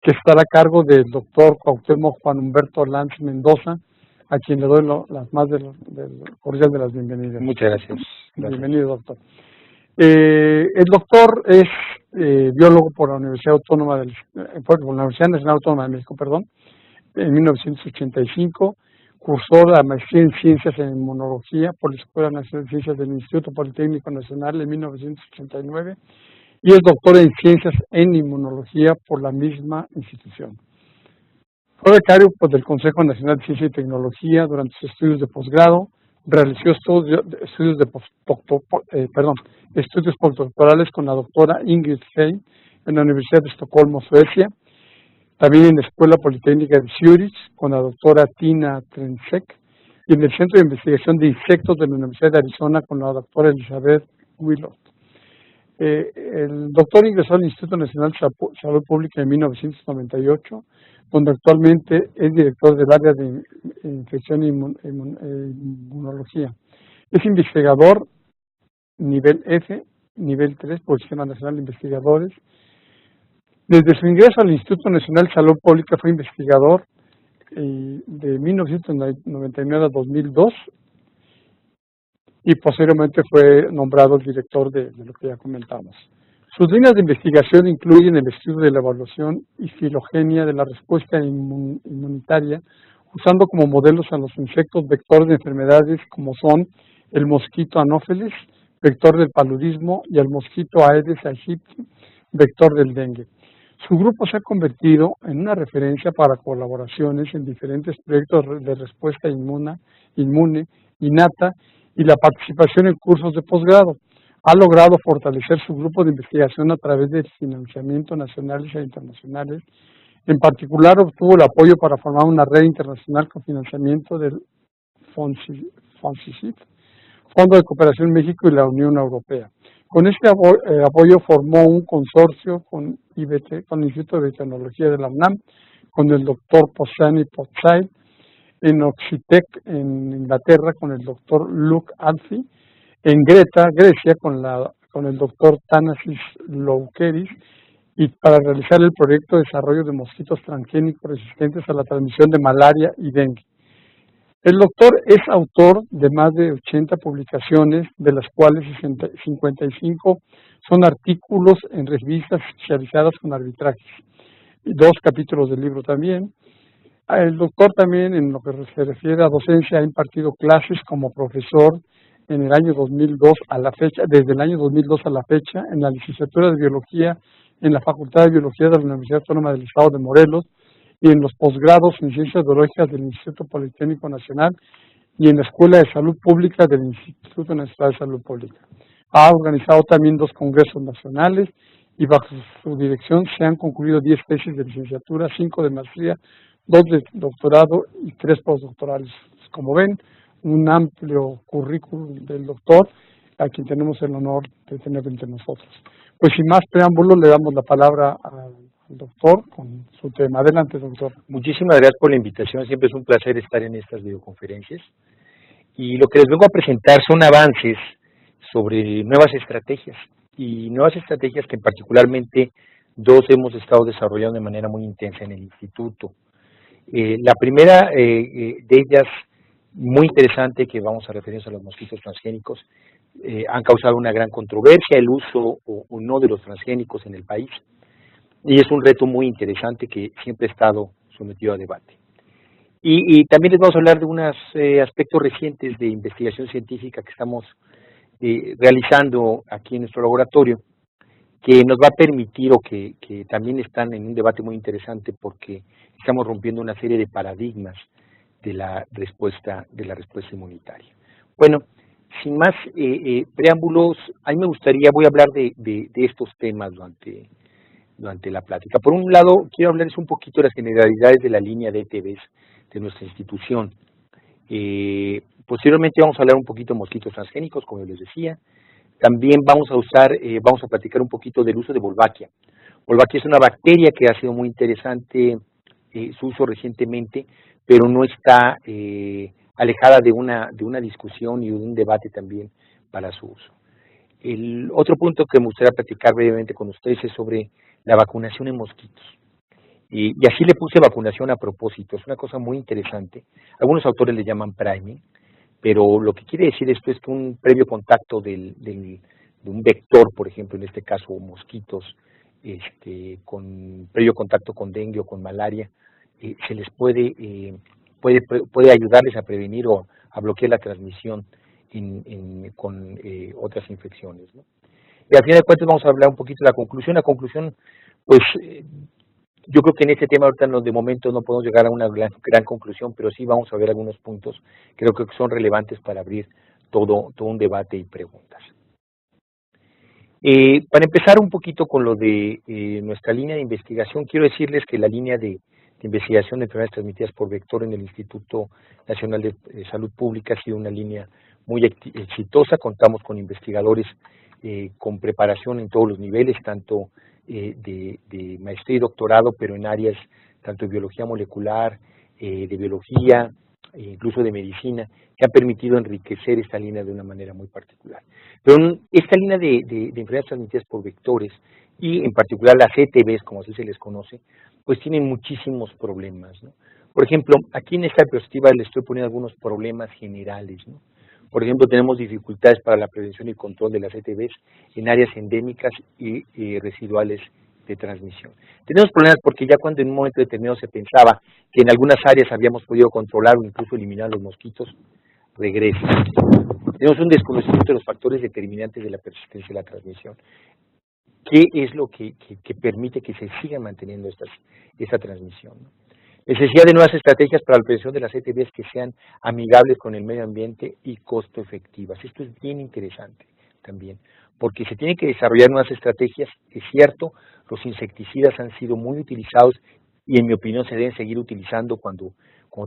que estará a cargo del doctor Cuauhtémoc Juan Humberto Lanz Mendoza, a quien le doy las más cordial de las bienvenidas. Muchas gracias. Bienvenido, doctor. El doctor es biólogo por la Universidad Nacional Autónoma de México, en 1985. Cursó la maestría en Ciencias en Inmunología por la Escuela Nacional de Ciencias del Instituto Politécnico Nacional en 1989 y es doctor en Ciencias en Inmunología por la misma institución. Fue becario del Consejo Nacional de Ciencia y Tecnología durante sus estudios de posgrado. Realizó estudios postdoctorales con la doctora Ingrid Heim en la Universidad de Estocolmo, Suecia. También en la Escuela Politécnica de Zurich con la doctora Tina Trensek y en el Centro de Investigación de Insectos de la Universidad de Arizona con la doctora Elizabeth Willott. El doctor ingresó al Instituto Nacional de Salud Pública en 1998, donde actualmente es director del área de infección e inmunología. Es investigador nivel F, nivel 3 por el Sistema Nacional de Investigadores. Desde su ingreso al Instituto Nacional de Salud Pública fue investigador de 1999 a 2002 y posteriormente fue nombrado el director de lo que ya comentamos. Sus líneas de investigación incluyen el estudio de la evaluación y filogenia de la respuesta inmunitaria, usando como modelos a los insectos vectores de enfermedades como son el mosquito Anopheles, vector del paludismo, y el mosquito Aedes aegypti, vector del dengue. Su grupo se ha convertido en una referencia para colaboraciones en diferentes proyectos de respuesta inmune, innata y la participación en cursos de posgrado. Ha logrado fortalecer su grupo de investigación a través de financiamiento nacionales e internacionales. En particular, obtuvo el apoyo para formar una red internacional con financiamiento del FONCICIT, Fondo de Cooperación México y la Unión Europea. Con este apoyo formó un consorcio con IBT, con el Instituto de Biotecnología de la UNAM, con el doctor Pozzani Pozzai, en Oxitec en Inglaterra con el doctor Luke Alfie, en Greta, Grecia con el doctor Thanasis Loukeris, y para realizar el proyecto de desarrollo de mosquitos transgénicos resistentes a la transmisión de malaria y dengue. El doctor es autor de más de 80 publicaciones, de las cuales 55 son artículos en revistas especializadas con arbitrajes, y 2 capítulos del libro también. El doctor también, en lo que se refiere a docencia, ha impartido clases como profesor en el año 2002 a la fecha, desde el año 2002 a la fecha, en la licenciatura de Biología en la Facultad de Biología de la Universidad Autónoma del Estado de Morelos, y en los posgrados en Ciencias Biológicas del Instituto Politécnico Nacional y en la Escuela de Salud Pública del Instituto Nacional de Salud Pública. Ha organizado también 2 congresos nacionales y bajo su dirección se han concluido 10 tesis de licenciatura, 5 de maestría, 2 de doctorado y 3 postdoctorales. Como ven, un amplio currículum del doctor, a quien tenemos el honor de tener entre nosotros. Pues sin más preámbulos, le damos la palabra al doctor con su tema. Adelante, doctor. Muchísimas gracias por la invitación. Siempre es un placer estar en estas videoconferencias. Y lo que les vengo a presentar son avances sobre nuevas estrategias, y nuevas estrategias que particularmente 2 hemos estado desarrollando de manera muy intensa en el instituto. La primera de ellas, muy interesante, que vamos a referirnos a los mosquitos transgénicos, han causado una gran controversia el uso o no de los transgénicos en el país, y es un reto muy interesante que siempre ha estado sometido a debate. Y también les vamos a hablar de unos aspectos recientes de investigación científica que estamos realizando aquí en nuestro laboratorio, que nos va a permitir, o que también están en un debate muy interesante, porque estamos rompiendo una serie de paradigmas de la respuesta inmunitaria. Bueno, sin más preámbulos, a mí me gustaría, voy a hablar de estos temas durante la plática. Por un lado, quiero hablarles un poquito de las generalidades de la línea de ETVs de nuestra institución. Posteriormente vamos a hablar un poquito de mosquitos transgénicos, como les decía. También vamos a platicar un poquito del uso de Wolbachia. Wolbachia es una bacteria que ha sido muy interesante su uso recientemente, pero no está alejada de una discusión y de un debate también para su uso. El otro punto que me gustaría platicar brevemente con ustedes es sobre la vacunación en mosquitos. Y así le puse vacunación a propósito, es una cosa muy interesante. Algunos autores le llaman priming, pero lo que quiere decir esto es que un previo contacto de un vector, por ejemplo, en este caso mosquitos, con previo contacto con dengue o con malaria, se les puede ayudarles a prevenir o a bloquear la transmisión con otras infecciones, ¿no? Y al final de cuentas vamos a hablar un poquito de la conclusión. La conclusión, pues, yo creo que en este tema ahorita de momento no podemos llegar a una gran conclusión, pero sí vamos a ver algunos puntos que creo que son relevantes para abrir todo un debate y preguntas. Para empezar un poquito con lo de nuestra línea de investigación, quiero decirles que la línea de investigación de enfermedades transmitidas por vector en el Instituto Nacional de Salud Pública ha sido una línea muy exitosa. Contamos con investigadores con preparación en todos los niveles, tanto de maestría y doctorado, pero en áreas tanto de biología molecular, de biología, incluso de medicina, que han permitido enriquecer esta línea de una manera muy particular. Pero esta línea de enfermedades transmitidas por vectores, y en particular las ETVs, como así se les conoce, pues tienen muchísimos problemas, ¿no? Por ejemplo, aquí en esta diapositiva les estoy poniendo algunos problemas generales, ¿no? Por ejemplo, tenemos dificultades para la prevención y control de las ETVs en áreas endémicas y residuales de transmisión. Tenemos problemas porque ya cuando en un momento determinado se pensaba que en algunas áreas habíamos podido controlar o incluso eliminar los mosquitos, regresan. Tenemos un desconocimiento de los factores determinantes de la persistencia de la transmisión. ¿Qué es lo que permite que se siga manteniendo esta transmisión, ¿no? Necesidad de nuevas estrategias para la prevención de las ETVs que sean amigables con el medio ambiente y costo efectivas. Esto es bien interesante también, porque se tienen que desarrollar nuevas estrategias. Es cierto, los insecticidas han sido muy utilizados y en mi opinión se deben seguir utilizando cuando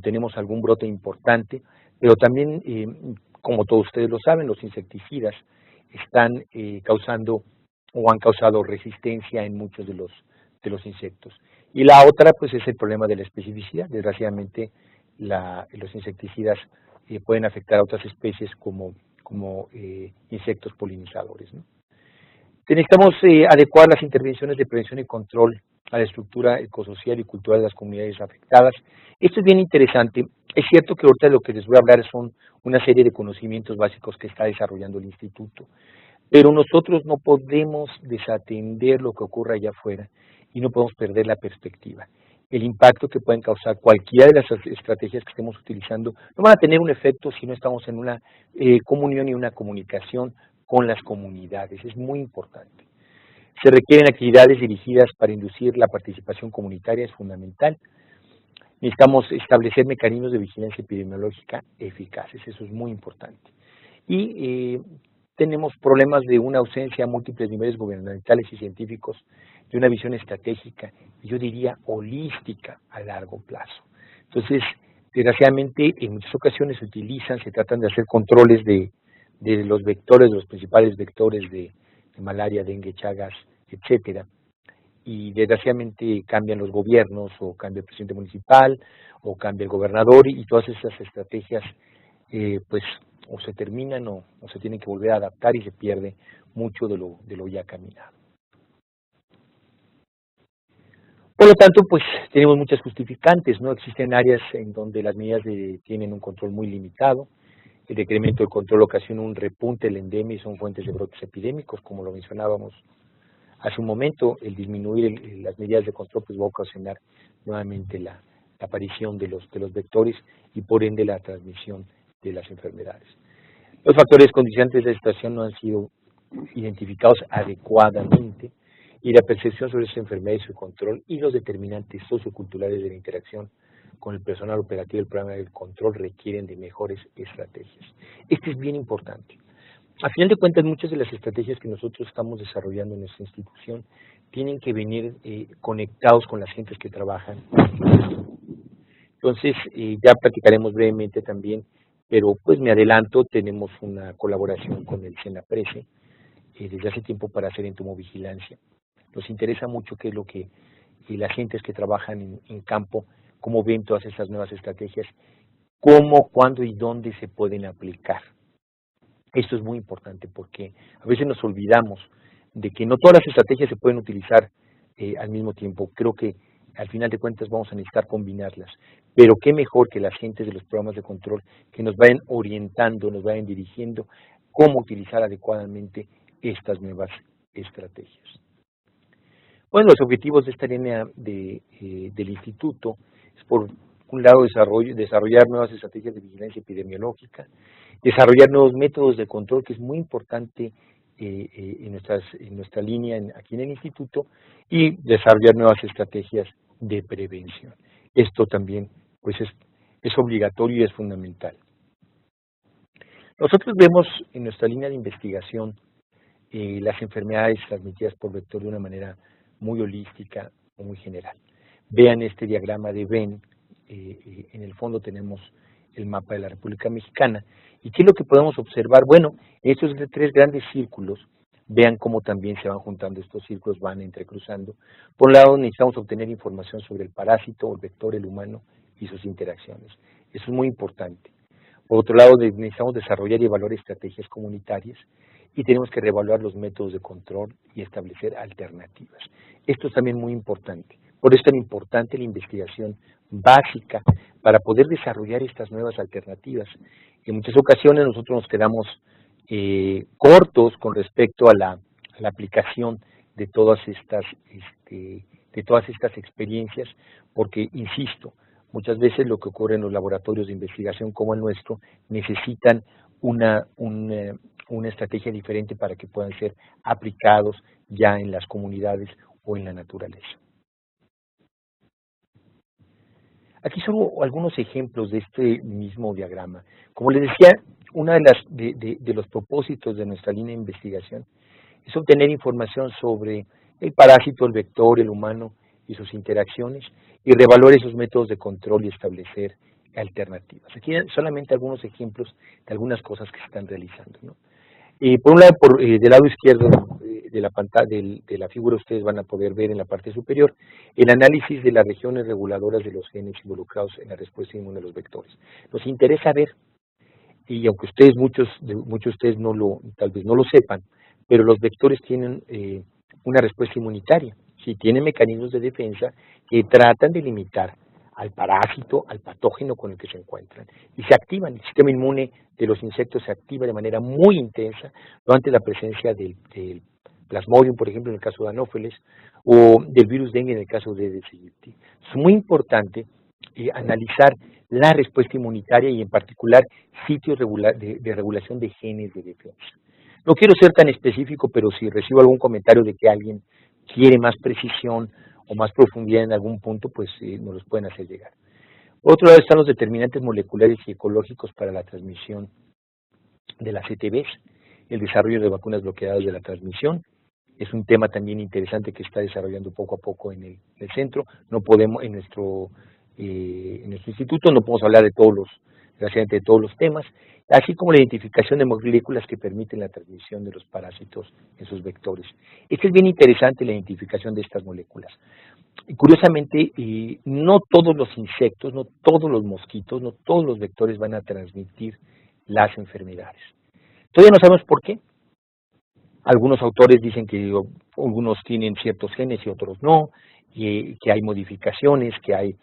tenemos algún brote importante, pero también, como todos ustedes lo saben, los insecticidas están causando o han causado resistencia en muchos de los insectos. Y la otra, pues, es el problema de la especificidad. Desgraciadamente, los insecticidas pueden afectar a otras especies como insectos polinizadores, ¿no? Necesitamos adecuar las intervenciones de prevención y control a la estructura ecosocial y cultural de las comunidades afectadas. Esto es bien interesante. Es cierto que ahorita lo que les voy a hablar son una serie de conocimientos básicos que está desarrollando el instituto, pero nosotros no podemos desatender lo que ocurre allá afuera y no podemos perder la perspectiva. El impacto que pueden causar cualquiera de las estrategias que estemos utilizando no van a tener un efecto si no estamos en una comunión y una comunicación con las comunidades. Es muy importante. Se requieren actividades dirigidas para inducir la participación comunitaria, es fundamental. Necesitamos establecer mecanismos de vigilancia epidemiológica eficaces, eso es muy importante. Y tenemos problemas de una ausencia a múltiples niveles gubernamentales y científicos, de una visión estratégica, yo diría holística a largo plazo. Entonces, desgraciadamente, en muchas ocasiones se tratan de hacer controles de los vectores, de los principales vectores de malaria, dengue, chagas, etcétera, y desgraciadamente cambian los gobiernos, o cambia el presidente municipal, o cambia el gobernador, y todas esas estrategias, pues, o se terminan o se tienen que volver a adaptar y se pierde mucho de lo ya caminado. Por lo tanto, pues tenemos muchas justificantes, ¿no? Existen áreas en donde las medidas tienen un control muy limitado. El decremento del control ocasiona un repunte de la endemia y son fuentes de brotes epidémicos, como lo mencionábamos hace un momento. El disminuir las medidas de control pues va a ocasionar nuevamente la aparición de los vectores y por ende la transmisión de las enfermedades. Los factores condicionantes de la situación no han sido identificados adecuadamente y la percepción sobre esas enfermedades y su control y los determinantes socioculturales de la interacción con el personal operativo del programa del control requieren de mejores estrategias. Esto es bien importante. A final de cuentas, muchas de las estrategias que nosotros estamos desarrollando en nuestra institución tienen que venir conectados con las gentes que trabajan. Entonces, ya platicaremos brevemente también, pero pues me adelanto, tenemos una colaboración con el SENAPRESE desde hace tiempo para hacer entomovigilancia. Nos interesa mucho qué es lo que las gentes que trabajan en campo, cómo ven todas esas nuevas estrategias, cómo, cuándo y dónde se pueden aplicar. Esto es muy importante porque a veces nos olvidamos de que no todas las estrategias se pueden utilizar al mismo tiempo. Creo que al final de cuentas vamos a necesitar combinarlas. Pero qué mejor que las gentes de los programas de control que nos vayan orientando, nos vayan dirigiendo cómo utilizar adecuadamente estas nuevas estrategias. Bueno, los objetivos de esta línea del instituto es, por un lado, desarrollar nuevas estrategias de vigilancia epidemiológica, desarrollar nuevos métodos de control, que es muy importante en nuestra línea aquí en el instituto, y desarrollar nuevas estrategias de prevención. Esto también pues es obligatorio y es fundamental. Nosotros vemos en nuestra línea de investigación las enfermedades transmitidas por vector de una manera muy holística o muy general. Vean este diagrama de Venn, en el fondo tenemos el mapa de la República Mexicana. ¿Y qué es lo que podemos observar? Bueno, estos tres grandes círculos, vean cómo también se van juntando estos círculos, van entrecruzando. Por un lado, necesitamos obtener información sobre el parásito o el vector, el humano, y sus interacciones. Eso es muy importante. Por otro lado, necesitamos desarrollar y evaluar estrategias comunitarias, y tenemos que reevaluar los métodos de control y establecer alternativas. Esto es también muy importante. Por eso es tan importante la investigación básica para poder desarrollar estas nuevas alternativas. En muchas ocasiones nosotros nos quedamos cortos con respecto a la aplicación de todas estas experiencias, porque, insisto, muchas veces lo que ocurre en los laboratorios de investigación como el nuestro necesitan una estrategia diferente para que puedan ser aplicados ya en las comunidades o en la naturaleza. Aquí son algunos ejemplos de este mismo diagrama. Como les decía, uno de los propósitos de nuestra línea de investigación es obtener información sobre el parásito, el vector, el humano y sus interacciones, y reevaluar esos métodos de control y establecer alternativas. Aquí solamente algunos ejemplos de algunas cosas que se están realizando, ¿no? Por un lado, del lado izquierdo de la pantalla, de la figura, ustedes van a poder ver en la parte superior el análisis de las regiones reguladoras de los genes involucrados en la respuesta inmune de los vectores. Nos interesa ver, y aunque muchos de ustedes tal vez no lo sepan, pero los vectores tienen una respuesta inmunitaria, sí, tienen mecanismos de defensa que tratan de limitar al parásito, al patógeno con el que se encuentran, y se activan. El sistema inmune de los insectos se activa de manera muy intensa durante la presencia del Plasmodium, por ejemplo, en el caso de Anopheles, o del virus dengue en el caso de Aedes aegypti. Es muy importante analizar la respuesta inmunitaria y, en particular, sitios de regulación de genes de defensa. No quiero ser tan específico, pero si recibo algún comentario de que alguien quiere más precisión o más profundidad en algún punto, pues nos los pueden hacer llegar. Por otro lado están los determinantes moleculares y ecológicos para la transmisión de las ETBs, el desarrollo de vacunas bloqueadas de la transmisión. Es un tema también interesante que está desarrollando poco a poco en el centro. No podemos, en nuestro instituto, no podemos hablar desgraciadamente de todos los temas, así como la identificación de moléculas que permiten la transmisión de los parásitos en sus vectores. Es bien interesante la identificación de estas moléculas. Y curiosamente, no todos los insectos, no todos los mosquitos, no todos los vectores van a transmitir las enfermedades. Todavía no sabemos por qué. Algunos autores dicen que algunos tienen ciertos genes y otros no, que hay modificaciones, que hay,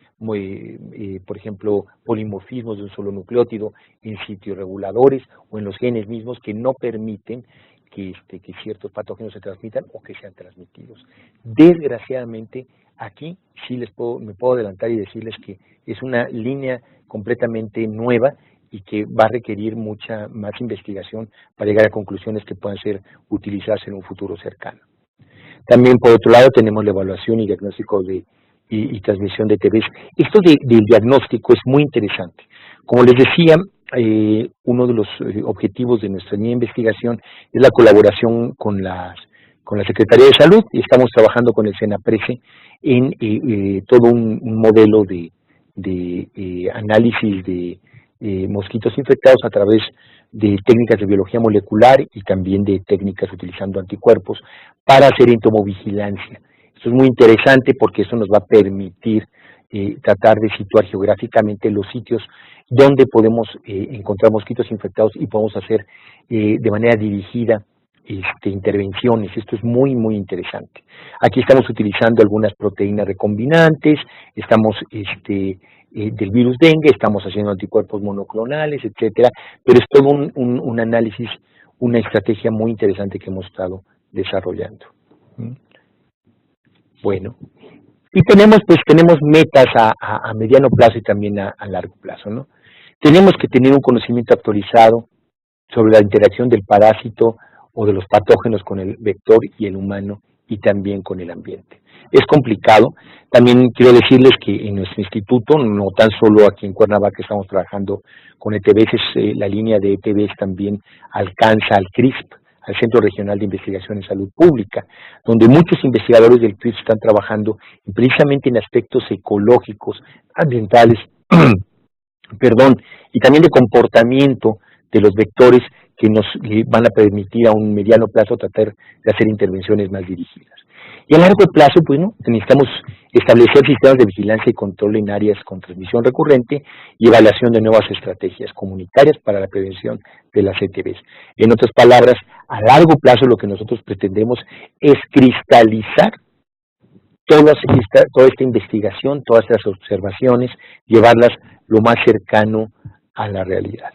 por ejemplo, polimorfismos de un solo nucleótido en sitios reguladores o en los genes mismos que no permiten que ciertos patógenos se transmitan o que sean transmitidos. Desgraciadamente, aquí sí me puedo adelantar y decirles que es una línea completamente nueva y que va a requerir mucha más investigación para llegar a conclusiones que puedan ser utilizadas en un futuro cercano. También, por otro lado, tenemos la evaluación y diagnóstico y transmisión de TBs. Esto del diagnóstico es muy interesante. Como les decía, uno de los objetivos de nuestra línea de investigación es la colaboración con la Secretaría de Salud, y estamos trabajando con el SENAPRESE en todo un modelo de análisis de mosquitos infectados a través de técnicas de biología molecular y también de técnicas utilizando anticuerpos para hacer entomovigilancia. Esto es muy interesante porque eso nos va a permitir tratar de situar geográficamente los sitios donde podemos encontrar mosquitos infectados y podemos hacer de manera dirigida intervenciones. Esto es muy, muy interesante. Aquí estamos utilizando algunas proteínas recombinantes, estamos del virus dengue, estamos haciendo anticuerpos monoclonales, etcétera, pero es todo un análisis, una estrategia muy interesante que hemos estado desarrollando. Bueno, y tenemos metas a mediano plazo y también a largo plazo, ¿no? Tenemos que tener un conocimiento actualizado sobre la interacción del parásito o de los patógenos con el vector y el humano y también con el ambiente. Es complicado. También quiero decirles que en nuestro instituto, no tan solo aquí en Cuernavaca estamos trabajando con ETBs, la línea de ETBs también alcanza al CRISP, al Centro Regional de Investigación en Salud Pública, donde muchos investigadores del CRISP están trabajando precisamente en aspectos ecológicos, ambientales, perdón, y también de comportamiento de los vectores que nos van a permitir a un mediano plazo tratar de hacer intervenciones más dirigidas. Y a largo plazo, pues, ¿no?, necesitamos establecer sistemas de vigilancia y control en áreas con transmisión recurrente y evaluación de nuevas estrategias comunitarias para la prevención de las ETBs. En otras palabras, a largo plazo lo que nosotros pretendemos es cristalizar toda esta investigación, todas estas observaciones, llevarlas lo más cercano a la realidad.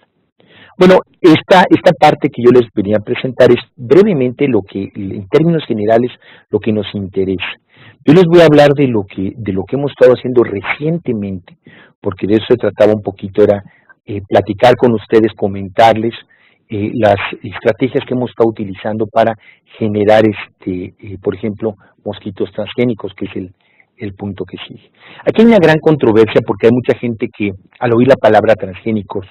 Bueno, esta parte que yo les venía a presentar es brevemente lo que, en términos generales, lo que nos interesa. Yo les voy a hablar de lo que hemos estado haciendo recientemente, porque de eso se trataba un poquito, era platicar con ustedes, comentarles las estrategias que hemos estado utilizando para generar, por ejemplo, mosquitos transgénicos, que es el punto que sigue. Aquí hay una gran controversia porque hay mucha gente que al oír la palabra transgénicos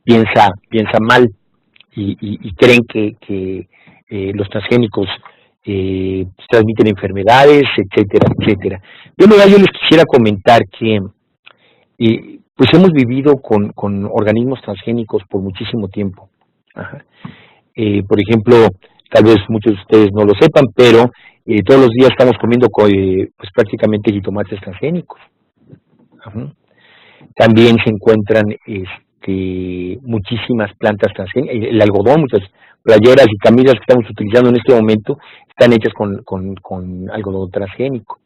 piensa mal y creen que los transgénicos transmiten enfermedades, etcétera, etcétera. Yo les quisiera comentar que pues hemos vivido con organismos transgénicos por muchísimo tiempo. Ajá. Por ejemplo, tal vez muchos de ustedes no lo sepan, pero todos los días estamos comiendo pues prácticamente jitomates transgénicos. Ajá. También se encuentran muchísimas plantas transgénicas, el algodón, muchas playeras y camisas que estamos utilizando en este momento están hechas con algodón transgénico.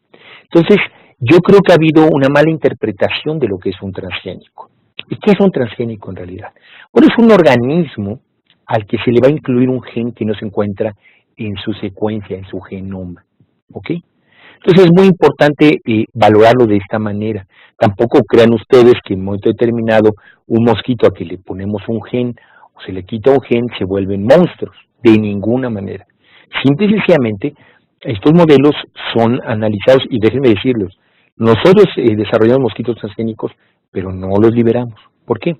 Entonces, yo creo que ha habido una mala interpretación de lo que es un transgénico. ¿Y qué es un transgénico en realidad? Bueno, es un organismo al que se le va a incluir un gen que no se encuentra en su secuencia, en su genoma. ¿Ok? Entonces es muy importante valorarlo de esta manera. Tampoco crean ustedes que en un momento determinado un mosquito a que le ponemos un gen o se le quita un gen se vuelven monstruos. De ninguna manera. Simple y sencillamente, estos modelos son analizados y déjenme decirlos, nosotros desarrollamos mosquitos transgénicos, pero no los liberamos. ¿Por qué?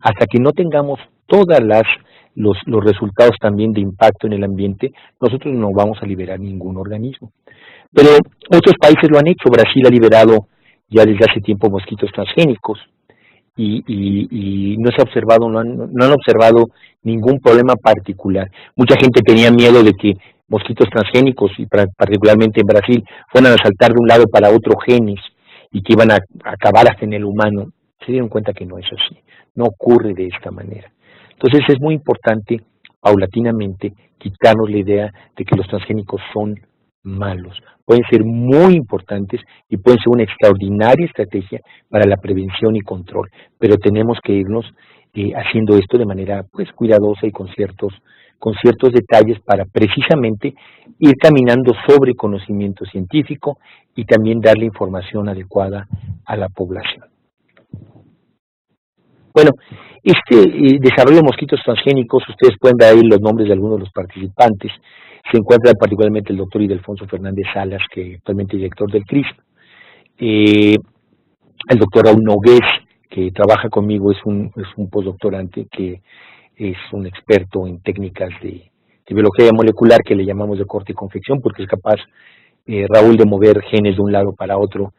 Hasta que no tengamos todas los resultados también de impacto en el ambiente, nosotros no vamos a liberar ningún organismo. Pero otros países lo han hecho. Brasil ha liberado ya desde hace tiempo mosquitos transgénicos y no se ha observado, no han observado ningún problema particular. Mucha gente tenía miedo de que mosquitos transgénicos, y particularmente en Brasil, fueran a saltar de un lado para otro genes y que iban a acabar hasta en el humano. Se dieron cuenta que no es así, no ocurre de esta manera. Entonces es muy importante, paulatinamente, quitarnos la idea de que los transgénicos son malos. Pueden ser muy importantes y pueden ser una extraordinaria estrategia para la prevención y control, pero tenemos que irnos haciendo esto de manera pues cuidadosa y con ciertos detalles para precisamente ir caminando sobre conocimiento científico y también darle información adecuada a la población. Bueno, desarrollo de mosquitos transgénicos, ustedes pueden ver ahí los nombres de algunos de los participantes. Se encuentra particularmente el doctor Ildefonso Fernández Salas, que actualmente es director del CRISP. El doctor Raúl Nogués, que trabaja conmigo, es un postdoctorante que es un experto en técnicas de biología molecular, que le llamamos de corte y confección, porque es capaz, Raúl, de mover genes de un lado para otro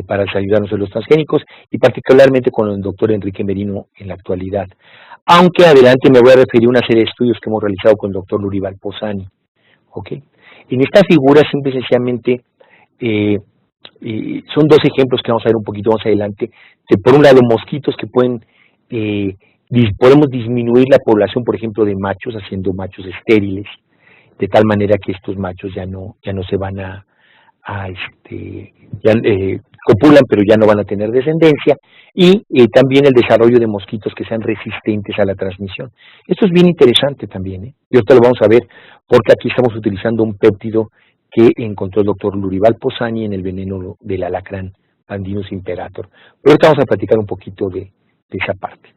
para ayudarnos en los transgénicos, y particularmente con el doctor Enrique Merino en la actualidad. Aunque adelante me voy a referir a una serie de estudios que hemos realizado con el doctor Lurival Posani. ¿Okay? En esta figura, simple y sencillamente, son dos ejemplos que vamos a ver un poquito más adelante. Por un lado, mosquitos que podemos disminuir la población, por ejemplo, de machos, haciendo machos estériles, de tal manera que estos machos ya no se van a copulan, pero ya no van a tener descendencia, y también el desarrollo de mosquitos que sean resistentes a la transmisión. Esto es bien interesante también, y ahorita lo vamos a ver, porque aquí estamos utilizando un péptido que encontró el doctor Lurival Posani en el veneno del alacrán Pandinus imperator. Pero ahorita vamos a platicar un poquito de esa parte.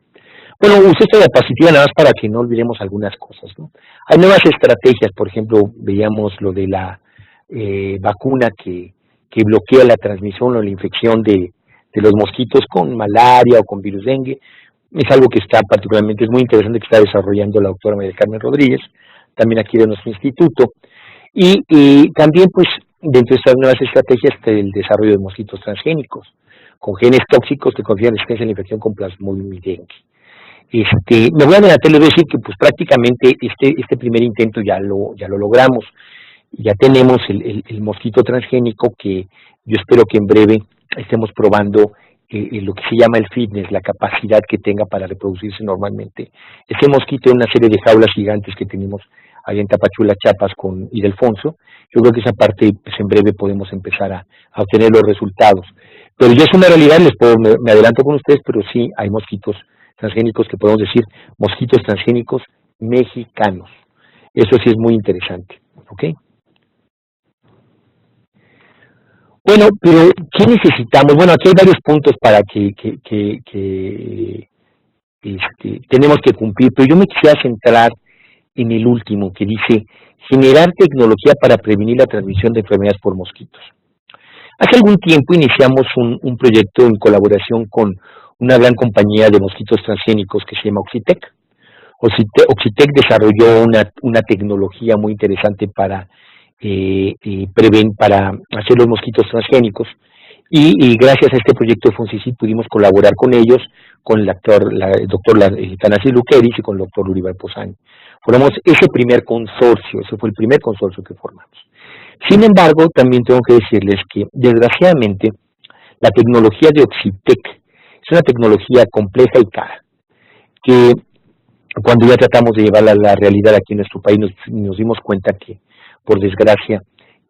Bueno, usé esta diapositiva nada más para que no olvidemos algunas cosas, ¿no? Hay nuevas estrategias, por ejemplo, veíamos lo de la vacuna que bloquea la transmisión o la infección de los mosquitos con malaria o con virus dengue. Es algo que está particularmente, es muy interesante, que está desarrollando la doctora María Carmen Rodríguez, también aquí de nuestro instituto. Y también, pues, dentro de estas nuevas estrategias está el desarrollo de mosquitos transgénicos, con genes tóxicos que confieren resistencia a la infección con plasmodium y dengue. Me voy a adelantar, les voy a decir que pues prácticamente este primer intento ya lo logramos. Ya tenemos el mosquito transgénico que yo espero que en breve estemos probando lo que se llama el fitness, la capacidad que tenga para reproducirse normalmente. Este mosquito en una serie de jaulas gigantes que tenemos allá en Tapachula, Chiapas con Ildefonso. Yo creo que esa parte pues en breve podemos empezar a obtener los resultados. Pero ya es una realidad, me adelanto con ustedes, pero sí hay mosquitos transgénicos que podemos decir mosquitos transgénicos mexicanos. Eso sí es muy interesante, ¿ok? Bueno, pero ¿qué necesitamos? Bueno, aquí hay varios puntos para que tenemos que cumplir, pero yo me quisiera centrar en el último, que dice generar tecnología para prevenir la transmisión de enfermedades por mosquitos. Hace algún tiempo iniciamos un proyecto en colaboración con una gran compañía de mosquitos transgénicos que se llama Oxitec. Oxitec desarrolló una tecnología muy interesante para hacer los mosquitos transgénicos, y gracias a este proyecto de FUNCICID pudimos colaborar con ellos, con el doctor Tanasis Luqueris y con el doctor Lurival Posani. Formamos ese primer consorcio, ese fue el primer consorcio que formamos. Sin embargo, también tengo que decirles que, desgraciadamente, la tecnología de Oxitec es una tecnología compleja y cara, que cuando ya tratamos de llevarla a la realidad aquí en nuestro país nos dimos cuenta que, por desgracia,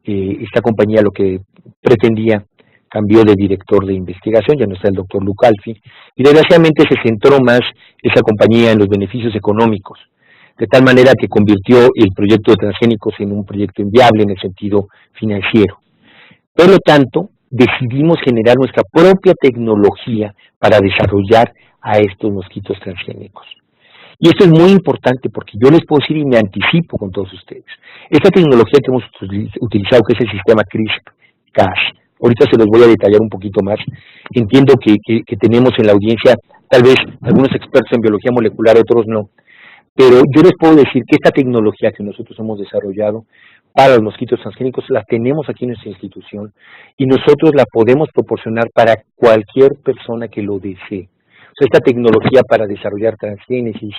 esta compañía lo que pretendía cambió de director de investigación, ya no está el doctor Lucalfi, y desgraciadamente se centró más esa compañía en los beneficios económicos, de tal manera que convirtió el proyecto de transgénicos en un proyecto inviable en el sentido financiero. Por lo tanto, decidimos generar nuestra propia tecnología para desarrollar a estos mosquitos transgénicos. Y esto es muy importante porque yo les puedo decir y me anticipo con todos ustedes. Esta tecnología que hemos utilizado, que es el sistema CRISPR-Cas, ahorita se los voy a detallar un poquito más. Entiendo que tenemos en la audiencia tal vez algunos expertos en biología molecular, otros no. Pero yo les puedo decir que esta tecnología que nosotros hemos desarrollado para los mosquitos transgénicos la tenemos aquí en nuestra institución y nosotros la podemos proporcionar para cualquier persona que lo desee. Esta tecnología para desarrollar transgénesis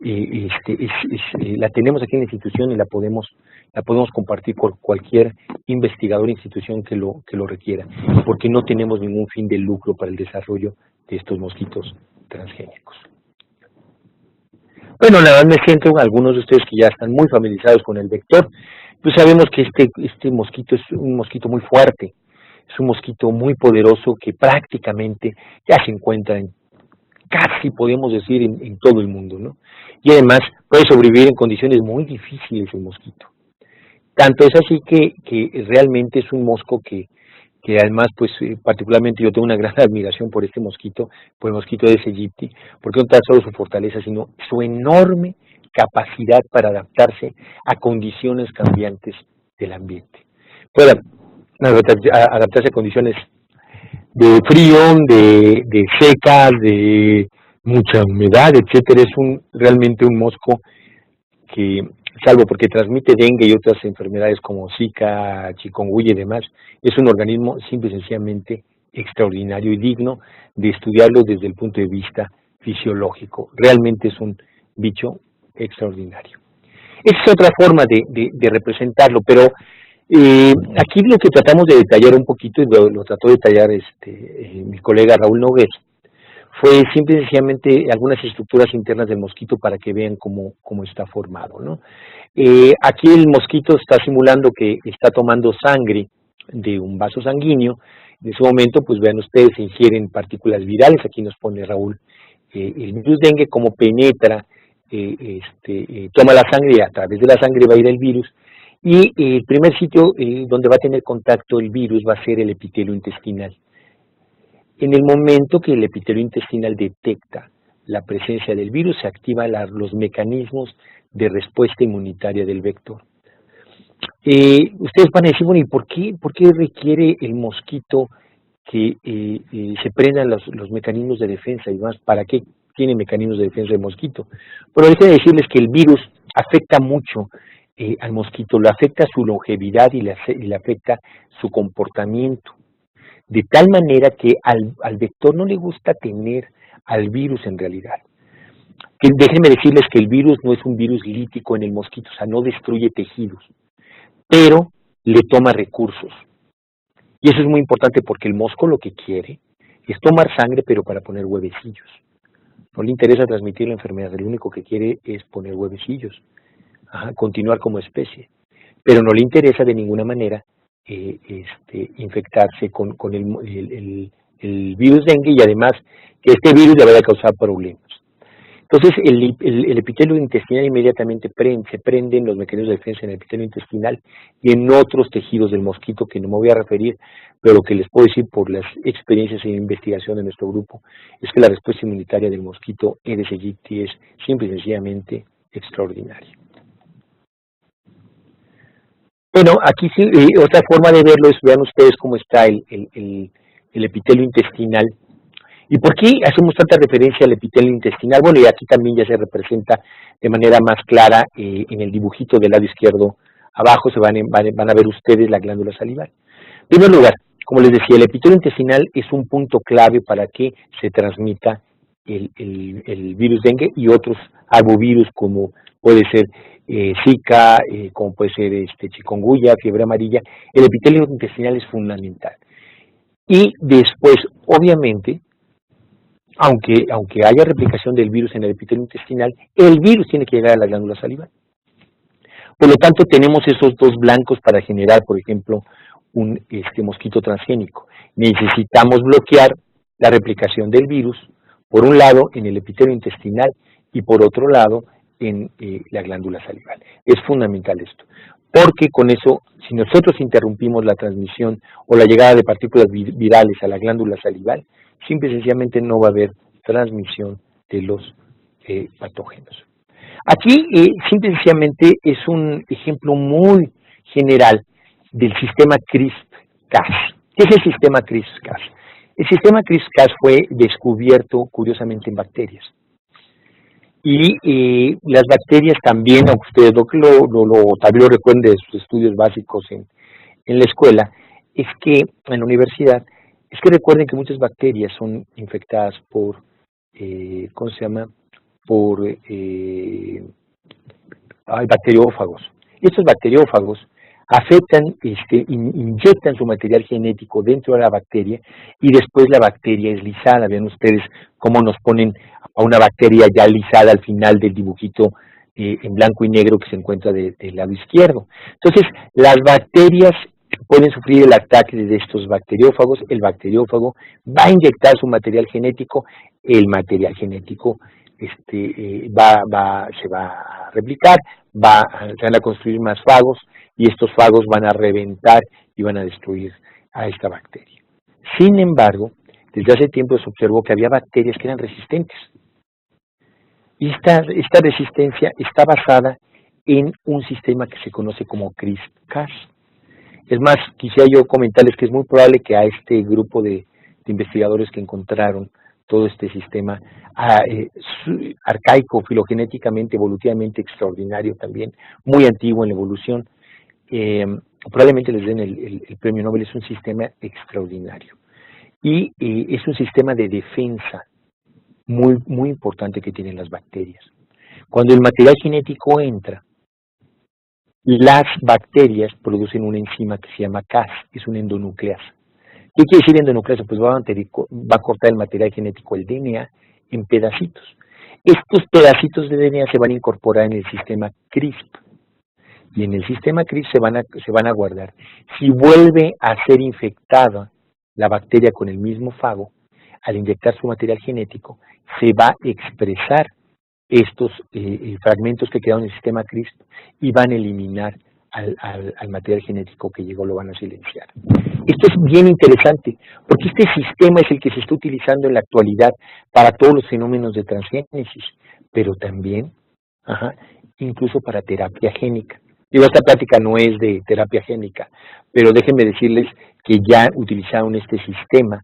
la tenemos aquí en la institución y la podemos compartir con cualquier investigador o institución que lo requiera, porque no tenemos ningún fin de lucro para el desarrollo de estos mosquitos transgénicos. Bueno, nada más me siento algunos de ustedes que ya están muy familiarizados con el vector, pues sabemos que este mosquito es un mosquito muy fuerte, es un mosquito muy poderoso que prácticamente ya se encuentra casi podemos decir en todo el mundo, ¿no? Y además puede sobrevivir en condiciones muy difíciles el mosquito. Tanto es así que realmente es un mosco que además, pues particularmente yo tengo una gran admiración por este mosquito, por el mosquito de Aegypti, porque no tan solo su fortaleza, sino su enorme capacidad para adaptarse a condiciones cambiantes del ambiente. Puede adaptarse a condiciones de frío, de seca, de mucha humedad, etcétera. Es realmente un mosco que, salvo porque transmite dengue y otras enfermedades como Zika, chikungunya y demás, es un organismo simple y sencillamente extraordinario y digno de estudiarlo desde el punto de vista fisiológico. Realmente es un bicho extraordinario. Esa es otra forma de representarlo, pero aquí lo que tratamos de detallar un poquito, y lo trató de detallar mi colega Raúl Nogués, fue simple y sencillamente algunas estructuras internas del mosquito para que vean cómo está formado, ¿no? Aquí el mosquito está simulando que está tomando sangre de un vaso sanguíneo. En ese momento, pues vean ustedes, se ingieren partículas virales. Aquí nos pone Raúl el virus dengue, cómo penetra, toma la sangre y a través de la sangre va a ir el virus. Y el primer sitio donde va a tener contacto el virus va a ser el epitelio intestinal. En el momento que el epitelio intestinal detecta la presencia del virus, se activan los mecanismos de respuesta inmunitaria del vector. Ustedes van a decir, bueno, ¿y por qué requiere el mosquito que se prendan los mecanismos de defensa y demás? ¿Para qué tiene mecanismos de defensa el mosquito? Pero déjenme decirles que el virus afecta mucho al mosquito, le afecta su longevidad y le afecta su comportamiento. De tal manera que al vector no le gusta tener al virus en realidad. Déjenme decirles que el virus no es un virus lítico en el mosquito, o sea, no destruye tejidos, pero le toma recursos. Y eso es muy importante porque el mosco lo que quiere es tomar sangre, pero para poner huevecillos. No le interesa transmitir la enfermedad, lo único que quiere es poner huevecillos, continuar como especie. Pero no le interesa de ninguna manera infectarse con el virus dengue, y además que este virus le vaya a causar problemas. Entonces el epitelio intestinal inmediatamente se prenden los mecanismos de defensa en el epitelio intestinal y en otros tejidos del mosquito que no me voy a referir, pero lo que les puedo decir por las experiencias e investigación de nuestro grupo es que la respuesta inmunitaria del mosquito Aedes aegypti es simple y sencillamente extraordinaria. Bueno, aquí sí, otra forma de verlo es, vean ustedes cómo está el epitelio intestinal. ¿Y por qué hacemos tanta referencia al epitelio intestinal? Bueno, y aquí también ya se representa de manera más clara en el dibujito del lado izquierdo. Abajo van a ver ustedes la glándula salival. En primer lugar, como les decía, el epitelio intestinal es un punto clave para que se transmita el virus dengue y otros arbovirus como puede ser Zika, como puede ser chikungunya, fiebre amarilla. El epitelio intestinal es fundamental. Y después, obviamente, aunque haya replicación del virus en el epitelio intestinal, el virus tiene que llegar a la glándula salival. Por lo tanto, tenemos esos dos blancos para generar, por ejemplo, un mosquito transgénico. Necesitamos bloquear la replicación del virus, por un lado, en el epitelio intestinal y por otro lado, en la glándula salival. Es fundamental esto, porque con eso, si nosotros interrumpimos la transmisión o la llegada de partículas virales a la glándula salival, simple y sencillamente no va a haber transmisión de los patógenos. Aquí, simple y sencillamente, es un ejemplo muy general del sistema CRISPR-Cas. ¿Qué es el sistema CRISPR-Cas? El sistema CRISPR-Cas fue descubierto, curiosamente, en bacterias. Y las bacterias también, aunque ustedes tal vez lo recuerden de sus estudios básicos en la escuela, es que en la universidad, es que recuerden que muchas bacterias son infectadas por, ¿cómo se llama? Por bacteriófagos. Estos bacteriófagos afectan, inyectan su material genético dentro de la bacteria y después la bacteria es lisada. Vean ustedes cómo nos ponen a una bacteria ya lisada al final del dibujito en blanco y negro que se encuentra del lado izquierdo. Entonces, las bacterias pueden sufrir el ataque de estos bacteriófagos. El bacteriófago va a inyectar su material genético, el material genético se va a replicar, se van a construir más fagos y estos fagos van a reventar y van a destruir a esta bacteria. Sin embargo, desde hace tiempo se observó que había bacterias que eran resistentes. Y esta resistencia está basada en un sistema que se conoce como CRISPR-Cas. Es más, quisiera yo comentarles que es muy probable que a este grupo de investigadores que encontraron todo este sistema arcaico, filogenéticamente, evolutivamente extraordinario también, muy antiguo en la evolución, probablemente les den el premio Nobel. Es un sistema extraordinario. Y es un sistema de defensa muy, muy importante que tienen las bacterias. Cuando el material genético entra, las bacterias producen una enzima que se llama Cas, es una endonucleasa. ¿Qué quiere decir endonucleasa? Pues va a cortar el material genético, el DNA, en pedacitos. Estos pedacitos de DNA se van a incorporar en el sistema CRISP. Y en el sistema CRISP se van a guardar. Si vuelve a ser infectada la bacteria con el mismo fago, al inyectar su material genético, se va a expresar estos fragmentos que quedaron en el sistema CRISP y van a eliminar al material genético que llegó, lo van a silenciar. Esto es bien interesante, porque este sistema es el que se está utilizando en la actualidad para todos los fenómenos de transgénesis, pero también, incluso para terapia génica. Digo, esta plática no es de terapia génica, pero déjenme decirles que ya utilizaron este sistema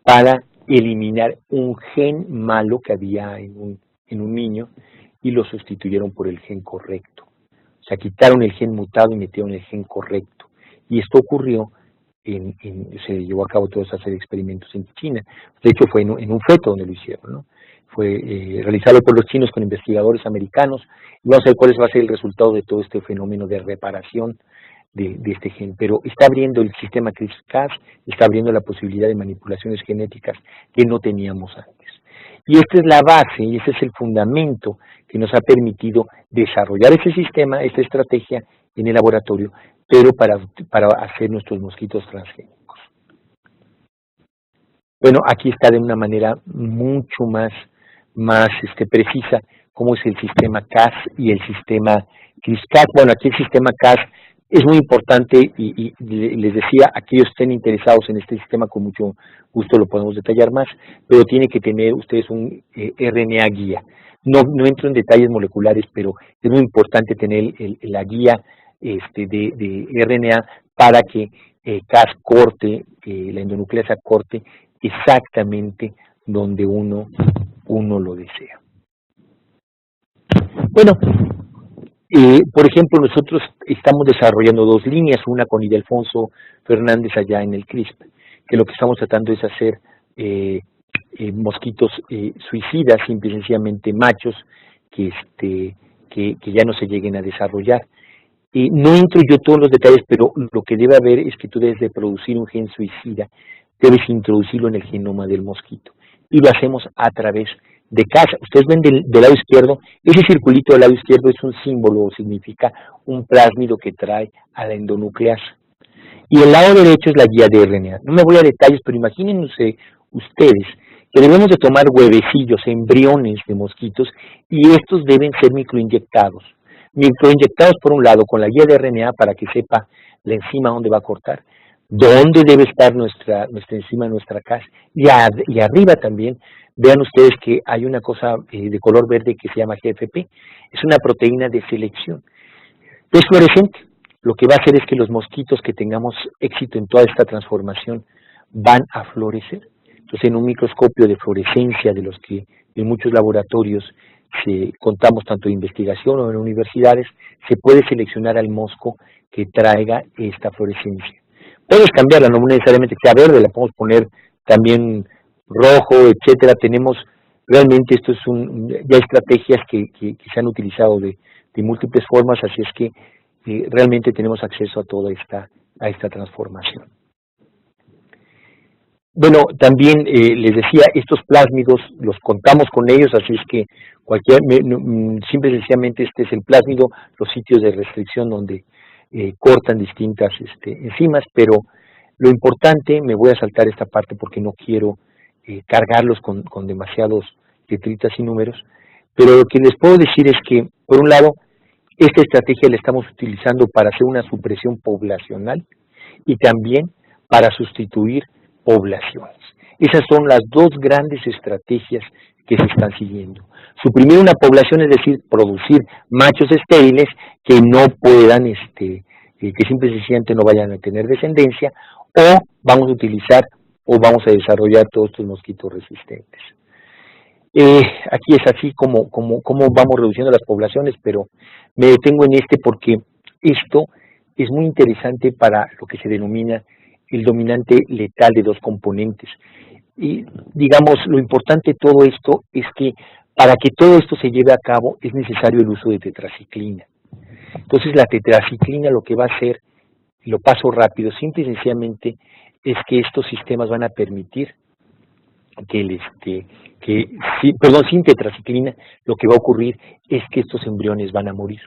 para eliminar un gen malo que había en un niño y lo sustituyeron por el gen correcto. O sea, quitaron el gen mutado y metieron el gen correcto. Y esto ocurrió, se llevó a cabo toda esa serie de experimentos en China. De hecho, fue en un feto donde lo hicieron, ¿no? Fue realizado por los chinos con investigadores americanos. Y vamos a ver cuál va a ser el resultado de todo este fenómeno de reparación de este gen. Pero está abriendo el sistema CRISPR-Cas, está abriendo la posibilidad de manipulaciones genéticas que no teníamos antes. Y esta es la base y ese es el fundamento que nos ha permitido desarrollar ese sistema, esta estrategia en el laboratorio, pero para hacer nuestros mosquitos transgénicos. Bueno, aquí está de una manera mucho más precisa cómo es el sistema Cas y el sistema CRISPR-Cas. Bueno, aquí el sistema Cas es muy importante y les decía, aquellos que estén interesados en este sistema, con mucho gusto lo podemos detallar más, pero tiene que tener ustedes un RNA guía. No entro en detalles moleculares, pero es muy importante tener la guía de RNA para que Cas corte, la endonucleasa corte exactamente donde uno lo desea. Bueno, por ejemplo, nosotros estamos desarrollando dos líneas, una con Ildefonso Fernández allá en el CRISP, que lo que estamos tratando es hacer mosquitos suicidas, simple y sencillamente machos, que ya no se lleguen a desarrollar. No entro yo todos los detalles, pero lo que debe haber es que tú debes de producir un gen suicida, debes introducirlo en el genoma del mosquito, y lo hacemos a través de Cas. Ustedes ven del lado izquierdo, ese circulito del lado izquierdo es un símbolo, o significa un plásmido que trae a la endonucleasa. Y el lado derecho es la guía de RNA. No me voy a detalles, pero imagínense ustedes que debemos de tomar huevecillos, embriones de mosquitos, y estos deben ser microinyectados. Microinyectados por un lado con la guía de RNA para que sepa la enzima dónde va a cortar, dónde debe estar nuestra enzima, nuestra Cas, y arriba también. Vean ustedes que hay una cosa de color verde que se llama GFP, es una proteína de selección. Es fluorescente, lo que va a hacer es que los mosquitos que tengamos éxito en toda esta transformación van a florecer. Entonces, en un microscopio de fluorescencia de los que en muchos laboratorios contamos tanto de investigación o en universidades, se puede seleccionar al mosco que traiga esta fluorescencia. Puedes cambiarla, no necesariamente que sea verde, la podemos poner también rojo, etcétera. Tenemos, realmente esto es ya estrategias que se han utilizado de múltiples formas, así es que realmente tenemos acceso a toda esta transformación. Bueno, también les decía, estos plásmidos los contamos con ellos, así es que simple y sencillamente este es el plásmido, los sitios de restricción donde cortan distintas enzimas, pero lo importante, me voy a saltar esta parte porque no quiero cargarlos con demasiados letritas y números, pero lo que les puedo decir es que, por un lado, esta estrategia la estamos utilizando para hacer una supresión poblacional y también para sustituir poblaciones. Esas son las dos grandes estrategias que se están siguiendo. Suprimir una población, es decir, producir machos estériles que no puedan, que simple y sencillamente no vayan a tener descendencia, o vamos a utilizar o vamos a desarrollar todos estos mosquitos resistentes. Aquí es así como vamos reduciendo las poblaciones, pero me detengo en porque esto es muy interesante para lo que se denomina el dominante letal de dos componentes. Y digamos, lo importante de todo esto es que para que todo esto se lleve a cabo es necesario el uso de tetraciclina. Entonces la tetraciclina lo que va a hacer, lo paso rápido, simple y sencillamente es que estos sistemas van a permitir que sin tetraciclina, lo que va a ocurrir es que estos embriones van a morir.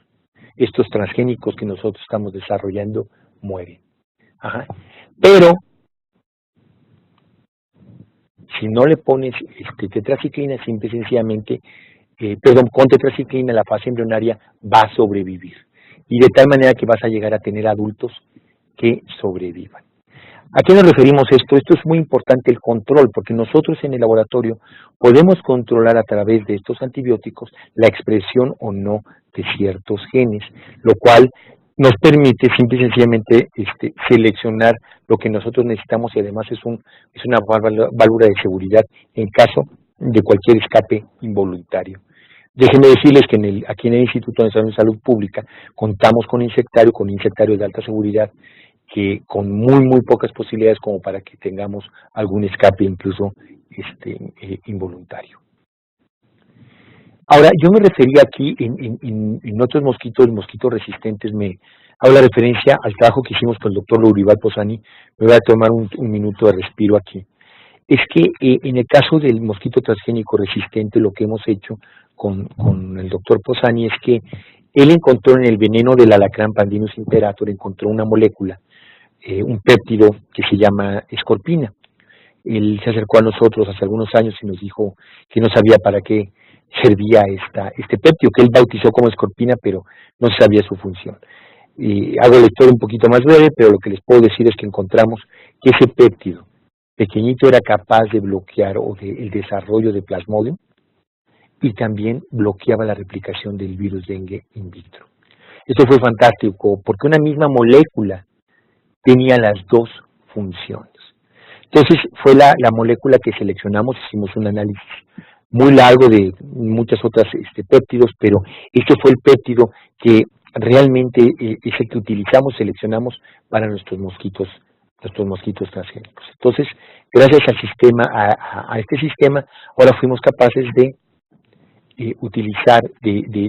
Estos transgénicos que nosotros estamos desarrollando mueren. Ajá. Pero si no le pones tetraciclina, simple y sencillamente, con tetraciclina la fase embrionaria va a sobrevivir. Y de tal manera que vas a llegar a tener adultos que sobrevivan. ¿A qué nos referimos esto? Esto es muy importante el control, porque nosotros en el laboratorio podemos controlar a través de estos antibióticos la expresión o no de ciertos genes, lo cual nos permite simple y sencillamente seleccionar lo que nosotros necesitamos y además es una válvula de seguridad en caso de cualquier escape involuntario. Déjenme decirles que aquí en el Instituto Nacional de Salud Pública contamos con insectario de alta seguridad, que con muy pocas posibilidades como para que tengamos algún escape incluso involuntario. Ahora, yo me refería aquí en otros mosquitos resistentes, me hago la referencia al trabajo que hicimos con el doctor Lourival Posani. Me voy a tomar un minuto de respiro aquí. Es que en el caso del mosquito transgénico resistente, lo que hemos hecho con el doctor Posani es que él encontró en el veneno del alacrán Pandinus imperator, encontró una molécula, un péptido que se llama escorpina. Él se acercó a nosotros hace algunos años y nos dijo que no sabía para qué servía este péptido, que él bautizó como escorpina, pero no sabía su función. Hago la historia un poquito más breve, pero lo que les puedo decir es que encontramos que ese péptido pequeñito era capaz de bloquear el desarrollo de Plasmodium y también bloqueaba la replicación del virus dengue in vitro. Esto fue fantástico porque una misma molécula tenía las dos funciones. Entonces fue la molécula que seleccionamos, hicimos un análisis muy largo de muchas otras péptidos, pero este fue el péptido que realmente es el que utilizamos, seleccionamos para nuestros mosquitos transgénicos. Entonces, gracias al sistema, a este sistema, ahora fuimos capaces de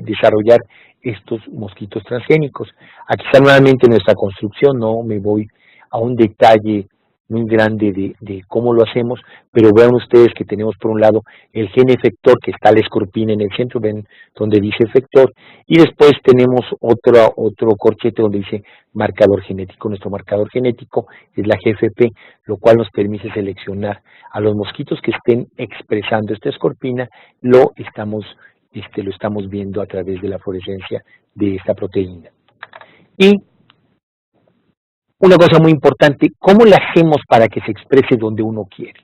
desarrollar estos mosquitos transgénicos. Aquí está nuevamente nuestra construcción, no me voy a un detalle muy grande de cómo lo hacemos, pero vean ustedes que tenemos por un lado el gen efector, que está la escorpina en el centro, ven donde dice efector, y después tenemos otro corchete donde dice marcador genético. Nuestro marcador genético es la GFP, lo cual nos permite seleccionar a los mosquitos que estén expresando esta escorpina. Lo estamos viendo a través de la fluorescencia de esta proteína. Y una cosa muy importante, ¿cómo le hacemos para que se exprese donde uno quiere?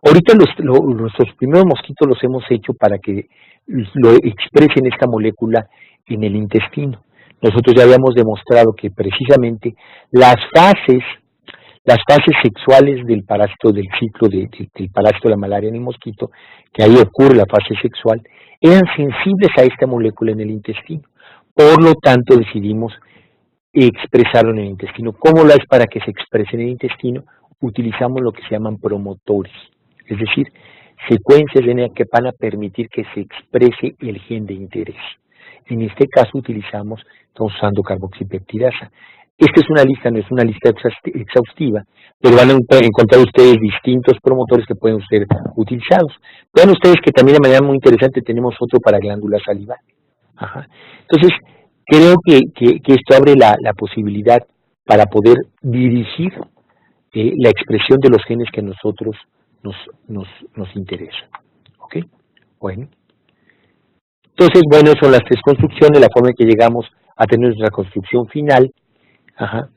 Ahorita nuestros primeros mosquitos los hemos hecho para que lo expresen esta molécula en el intestino. Nosotros ya habíamos demostrado que precisamente las fases sexuales del parásito, del ciclo del parásito de la malaria en el mosquito, que ahí ocurre la fase sexual, eran sensibles a esta molécula en el intestino. Por lo tanto, decidimos expresarlo en el intestino. ¿Cómo lo es para que se exprese en el intestino? Utilizamos lo que se llaman promotores, es decir, secuencias de DNA que van a permitir que se exprese el gen de interés. En este caso estamos usando carboxipeptidasa. Esta es una lista, no es una lista exhaustiva, pero van a encontrar ustedes distintos promotores que pueden ser utilizados. Vean ustedes que también de manera muy interesante tenemos otro para glándulas salivales. Ajá. Entonces, creo que esto abre la posibilidad para poder dirigir la expresión de los genes que a nosotros nos interesan. ¿Ok? Bueno. Entonces, bueno, son las tres construcciones, la forma en que llegamos a tener nuestra construcción final. Ajá.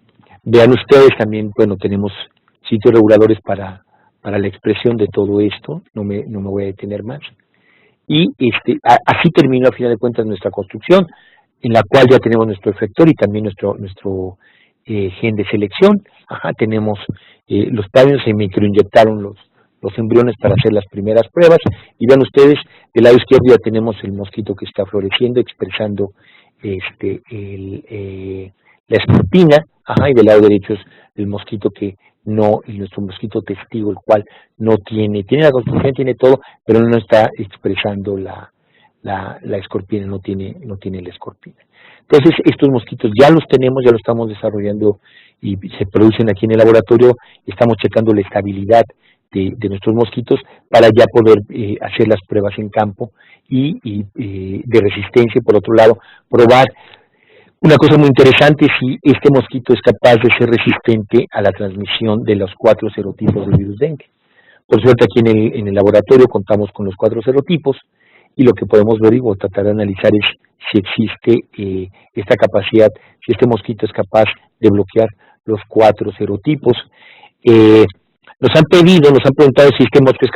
Vean ustedes también, bueno, tenemos sitios reguladores para la expresión de todo esto, no me voy a detener más. Y así terminó a final de cuentas nuestra construcción, en la cual ya tenemos nuestro efector y también nuestro gen de selección. Ajá, tenemos los padres, se microinyectaron los embriones para hacer las primeras pruebas, y vean ustedes, del lado izquierdo ya tenemos el mosquito que está floreciendo, expresando la escorpina, ajá, y del lado derecho es el mosquito que no, y nuestro mosquito testigo, el cual no tiene la construcción, tiene todo, pero no está expresando la la escorpina, no tiene la escorpina. Entonces, estos mosquitos ya los tenemos, ya los estamos desarrollando y se producen aquí en el laboratorio. Estamos checando la estabilidad de nuestros mosquitos para ya poder hacer las pruebas en campo y de resistencia, y por otro lado, probar una cosa muy interesante, si este mosquito es capaz de ser resistente a la transmisión de los 4 serotipos del virus dengue. Por suerte, aquí en el laboratorio contamos con los 4 serotipos, y lo que podemos ver y tratar de analizar es si existe esta capacidad, si este mosquito es capaz de bloquear los 4 serotipos. Nos han preguntado si este mosquito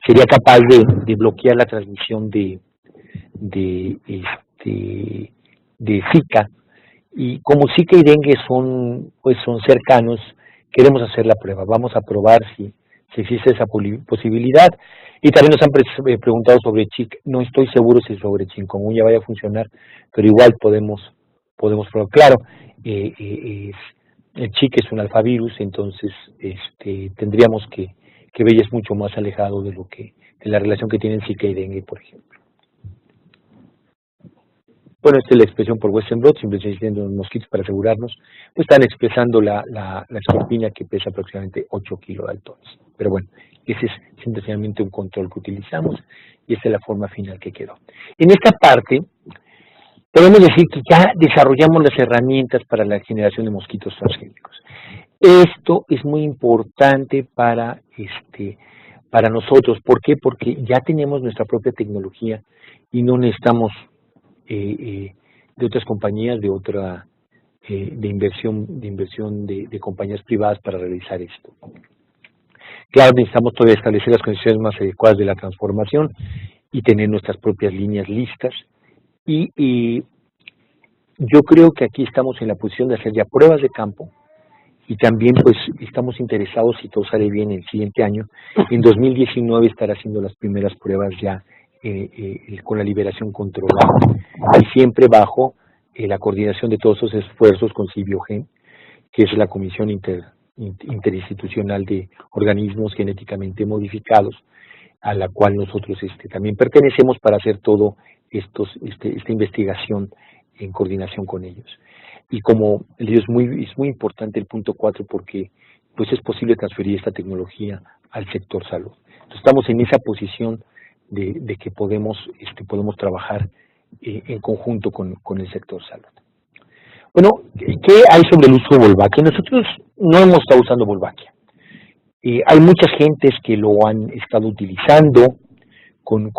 sería capaz de bloquear la transmisión de Zika, y como Zika y dengue son cercanos, queremos hacer la prueba. Vamos a probar si existe esa posibilidad. Y también nos han preguntado sobre Chick. No estoy seguro si sobre chikungunya vaya a funcionar, pero igual podemos probar. Claro, el Chick es un alfavirus, entonces tendríamos que ver, es mucho más alejado de la relación que tienen Zika y dengue, por ejemplo. Bueno, esta es la expresión por Western blot, simplemente diciendo los mosquitos para asegurarnos, pues están expresando la escorpina, que pesa aproximadamente 8 kilodaltones. Pero bueno, ese es sencillamente un control que utilizamos y esta es la forma final que quedó. En esta parte, podemos decir que ya desarrollamos las herramientas para la generación de mosquitos transgénicos. Esto es muy importante para nosotros. ¿Por qué? Porque ya tenemos nuestra propia tecnología y no necesitamos de otras compañías, de inversión de compañías privadas para realizar esto. Claro, necesitamos todavía establecer las condiciones más adecuadas de la transformación y tener nuestras propias líneas listas. Y yo creo que aquí estamos en la posición de hacer ya pruebas de campo, y también pues estamos interesados, si todo sale bien, el siguiente año, en 2019, estar haciendo las primeras pruebas ya con la liberación controlada, y siempre bajo la coordinación de todos esos esfuerzos con Cibiogen, que es la Comisión Interinstitucional de Organismos Genéticamente Modificados, a la cual nosotros también pertenecemos, para hacer todo esta investigación en coordinación con ellos. Y como es muy importante el punto 4, porque pues es posible transferir esta tecnología al sector salud. Entonces, estamos en esa posición de que podemos trabajar en conjunto con el sector salud. Bueno, ¿qué hay sobre el uso de Volvaquia? Nosotros no hemos estado usando Volvaquia. Hay muchas gentes que lo han estado utilizando con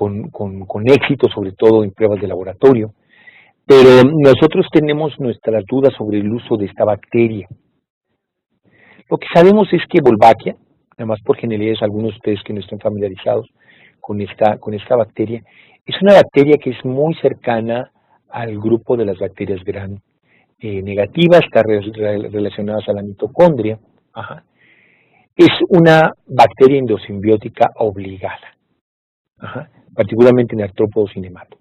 éxito, sobre todo en pruebas de laboratorio, pero nosotros tenemos nuestras dudas sobre el uso de esta bacteria. Lo que sabemos es que Volvaquia, además por generalidades, algunos de ustedes que no estén familiarizados con esta bacteria, es una bacteria que es muy cercana al grupo de las bacterias gram negativas, está relacionadas a la mitocondria. Ajá. Es una bacteria endosimbiótica obligada, particularmente en artrópodos y nemátodos.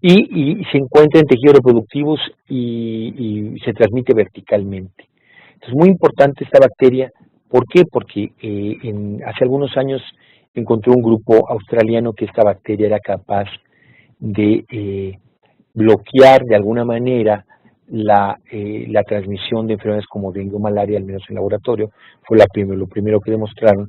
Y se encuentra en tejidos reproductivos y se transmite verticalmente. Entonces, muy importante esta bacteria. ¿Por qué? Porque hace algunos años encontró un grupo australiano que esta bacteria era capaz de bloquear de alguna manera la transmisión de enfermedades como dengue o malaria, al menos en laboratorio. Fue lo primero que demostraron,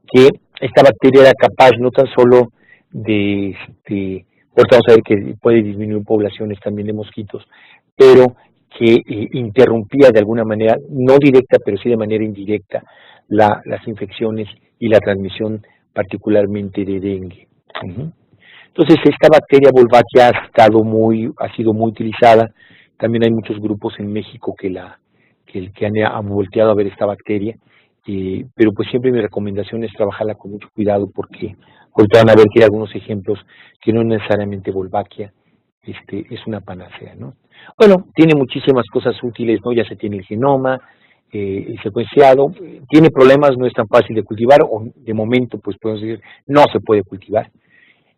que esta bacteria era capaz no tan solo ahorita vamos a ver que puede disminuir poblaciones también de mosquitos, pero que interrumpía de alguna manera, no directa, pero sí de manera indirecta, las infecciones y la transmisión particularmente de dengue. Entonces, esta bacteria Volvaquia ha sido muy utilizada. También hay muchos grupos en México que han volteado a ver esta bacteria, pero pues siempre mi recomendación es trabajarla con mucho cuidado, porque ahorita van a ver que hay algunos ejemplos que no necesariamente Volvaquia es una panacea, ¿no? Bueno, tiene muchísimas cosas útiles, ¿no? Ya se tiene el genoma secuenciado, tiene problemas, no es tan fácil de cultivar, o de momento pues podemos decir no se puede cultivar.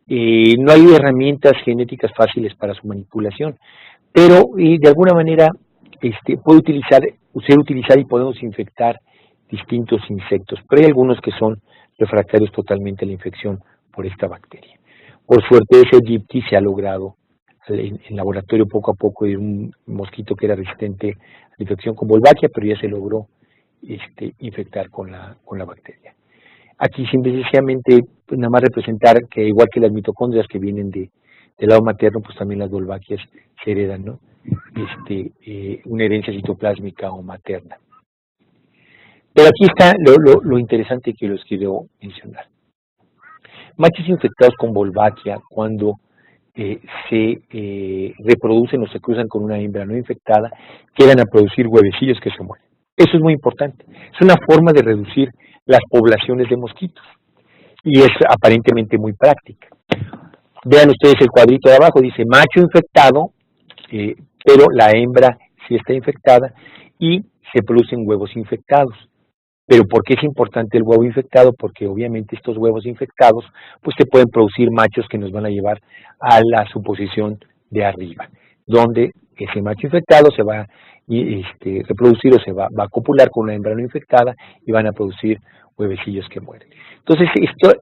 No hay herramientas genéticas fáciles para su manipulación, pero de alguna manera puede ser utilizada y podemos infectar distintos insectos, pero hay algunos que son refractarios totalmente a la infección por esta bacteria. Por suerte ese aegypti se ha logrado en laboratorio poco a poco de un mosquito que era resistente a la infección con Wolbachia, pero ya se logró infectar con la bacteria. Aquí sencillamente pues, nada más representar que igual que las mitocondrias que vienen del lado materno, pues también las Wolbachias se heredan, ¿no? Una herencia citoplásmica o materna. Pero aquí está lo interesante que los quiero mencionar. Machos infectados con Wolbachia, cuando se reproducen o se cruzan con una hembra no infectada, quedan a producir huevecillos que se mueren. Eso es muy importante. Es una forma de reducir las poblaciones de mosquitos y es aparentemente muy práctica. Vean ustedes el cuadrito de abajo, dice macho infectado, pero la hembra sí está infectada y se producen huevos infectados. Pero ¿por qué es importante el huevo infectado? Porque obviamente estos huevos infectados pues se pueden producir machos que nos van a llevar a la suposición de arriba, donde ese macho infectado se va a reproducir o se va a copular con una hembra no infectada y van a producir huevecillos que mueren. Entonces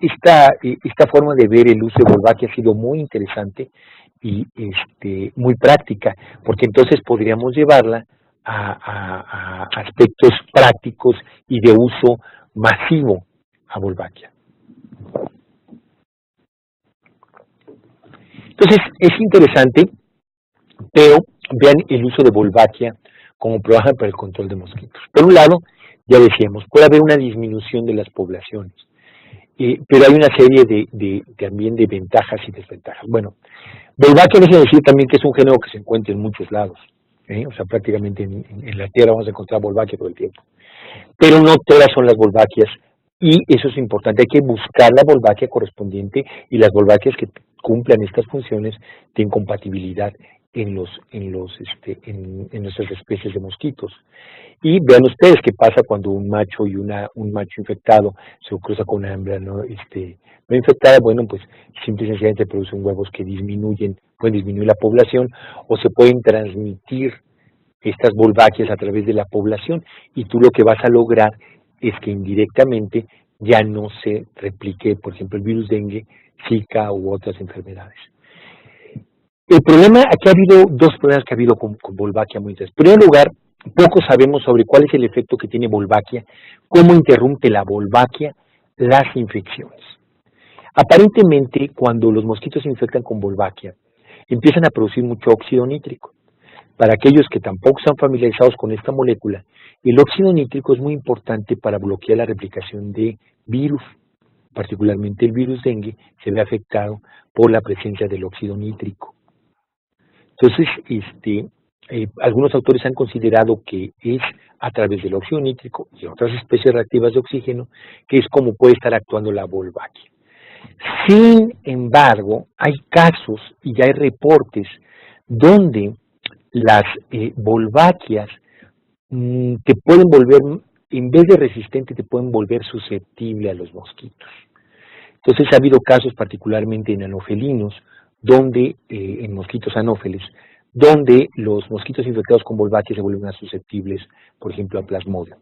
esta forma de ver el uso de Wolbachia ha sido muy interesante y muy práctica, porque entonces podríamos llevarla a aspectos prácticos y de uso masivo a Wolbachia. Entonces es interesante, pero vean el uso de Wolbachia como programa para el control de mosquitos. Por un lado, ya decíamos, puede haber una disminución de las poblaciones, pero hay una serie también de ventajas y desventajas. Bueno, Wolbachia déjeme decir también que es un género que se encuentra en muchos lados. O sea, prácticamente en la Tierra vamos a encontrar Wolbachia todo el tiempo. Pero no todas son las Wolbachias, y eso es importante. Hay que buscar la Wolbachia correspondiente y las Wolbachias que cumplan estas funciones de incompatibilidad en nuestras especies de mosquitos. Y vean ustedes qué pasa cuando un macho y un macho infectado se cruza con una hembra no infectada. Bueno, pues simple y sencillamente producen huevos que pueden disminuir la población, o se pueden transmitir estas Wolbachias a través de la población, y tú lo que vas a lograr es que indirectamente ya no se replique, por ejemplo, el virus dengue, Zika u otras enfermedades. El problema, aquí ha habido dos problemas que ha habido con Wolbachia muy interesantes. En primer lugar, poco sabemos sobre cuál es el efecto que tiene Wolbachia, cómo interrumpe la Wolbachia las infecciones. Aparentemente, cuando los mosquitos se infectan con Wolbachia, empiezan a producir mucho óxido nítrico. Para aquellos que tampoco están familiarizados con esta molécula, el óxido nítrico es muy importante para bloquear la replicación de virus. Particularmente el virus dengue se ve afectado por la presencia del óxido nítrico. Entonces, algunos autores han considerado que es a través del óxido nítrico y otras especies reactivas de oxígeno que es como puede estar actuando la Wolbachia. Sin embargo, hay casos y ya hay reportes donde las Wolbachias te pueden volver, en vez de resistente, te pueden volver susceptible a los mosquitos. Entonces ha habido casos particularmente en anofelinos, donde en mosquitos anófeles, donde los mosquitos infectados con Wolbachia se vuelven más susceptibles, por ejemplo, a Plasmodium,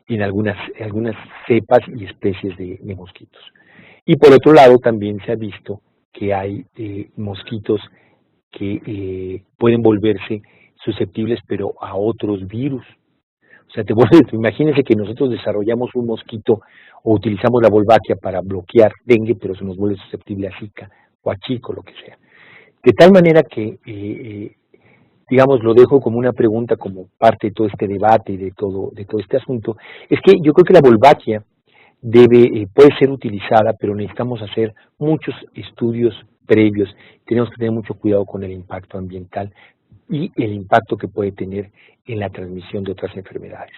en algunas cepas y especies de mosquitos. Y por otro lado, también se ha visto que hay mosquitos que pueden volverse susceptibles, pero a otros virus. O sea, imagínense que nosotros desarrollamos un mosquito o utilizamos la Wolbachia para bloquear dengue, pero se nos vuelve susceptible a Zika o a Chico, lo que sea. De tal manera que, digamos, lo dejo como una pregunta, como parte de todo este debate y de todo este asunto, es que yo creo que la Wolbachia puede ser utilizada, pero necesitamos hacer muchos estudios previos, tenemos que tener mucho cuidado con el impacto ambiental y el impacto que puede tener en la transmisión de otras enfermedades.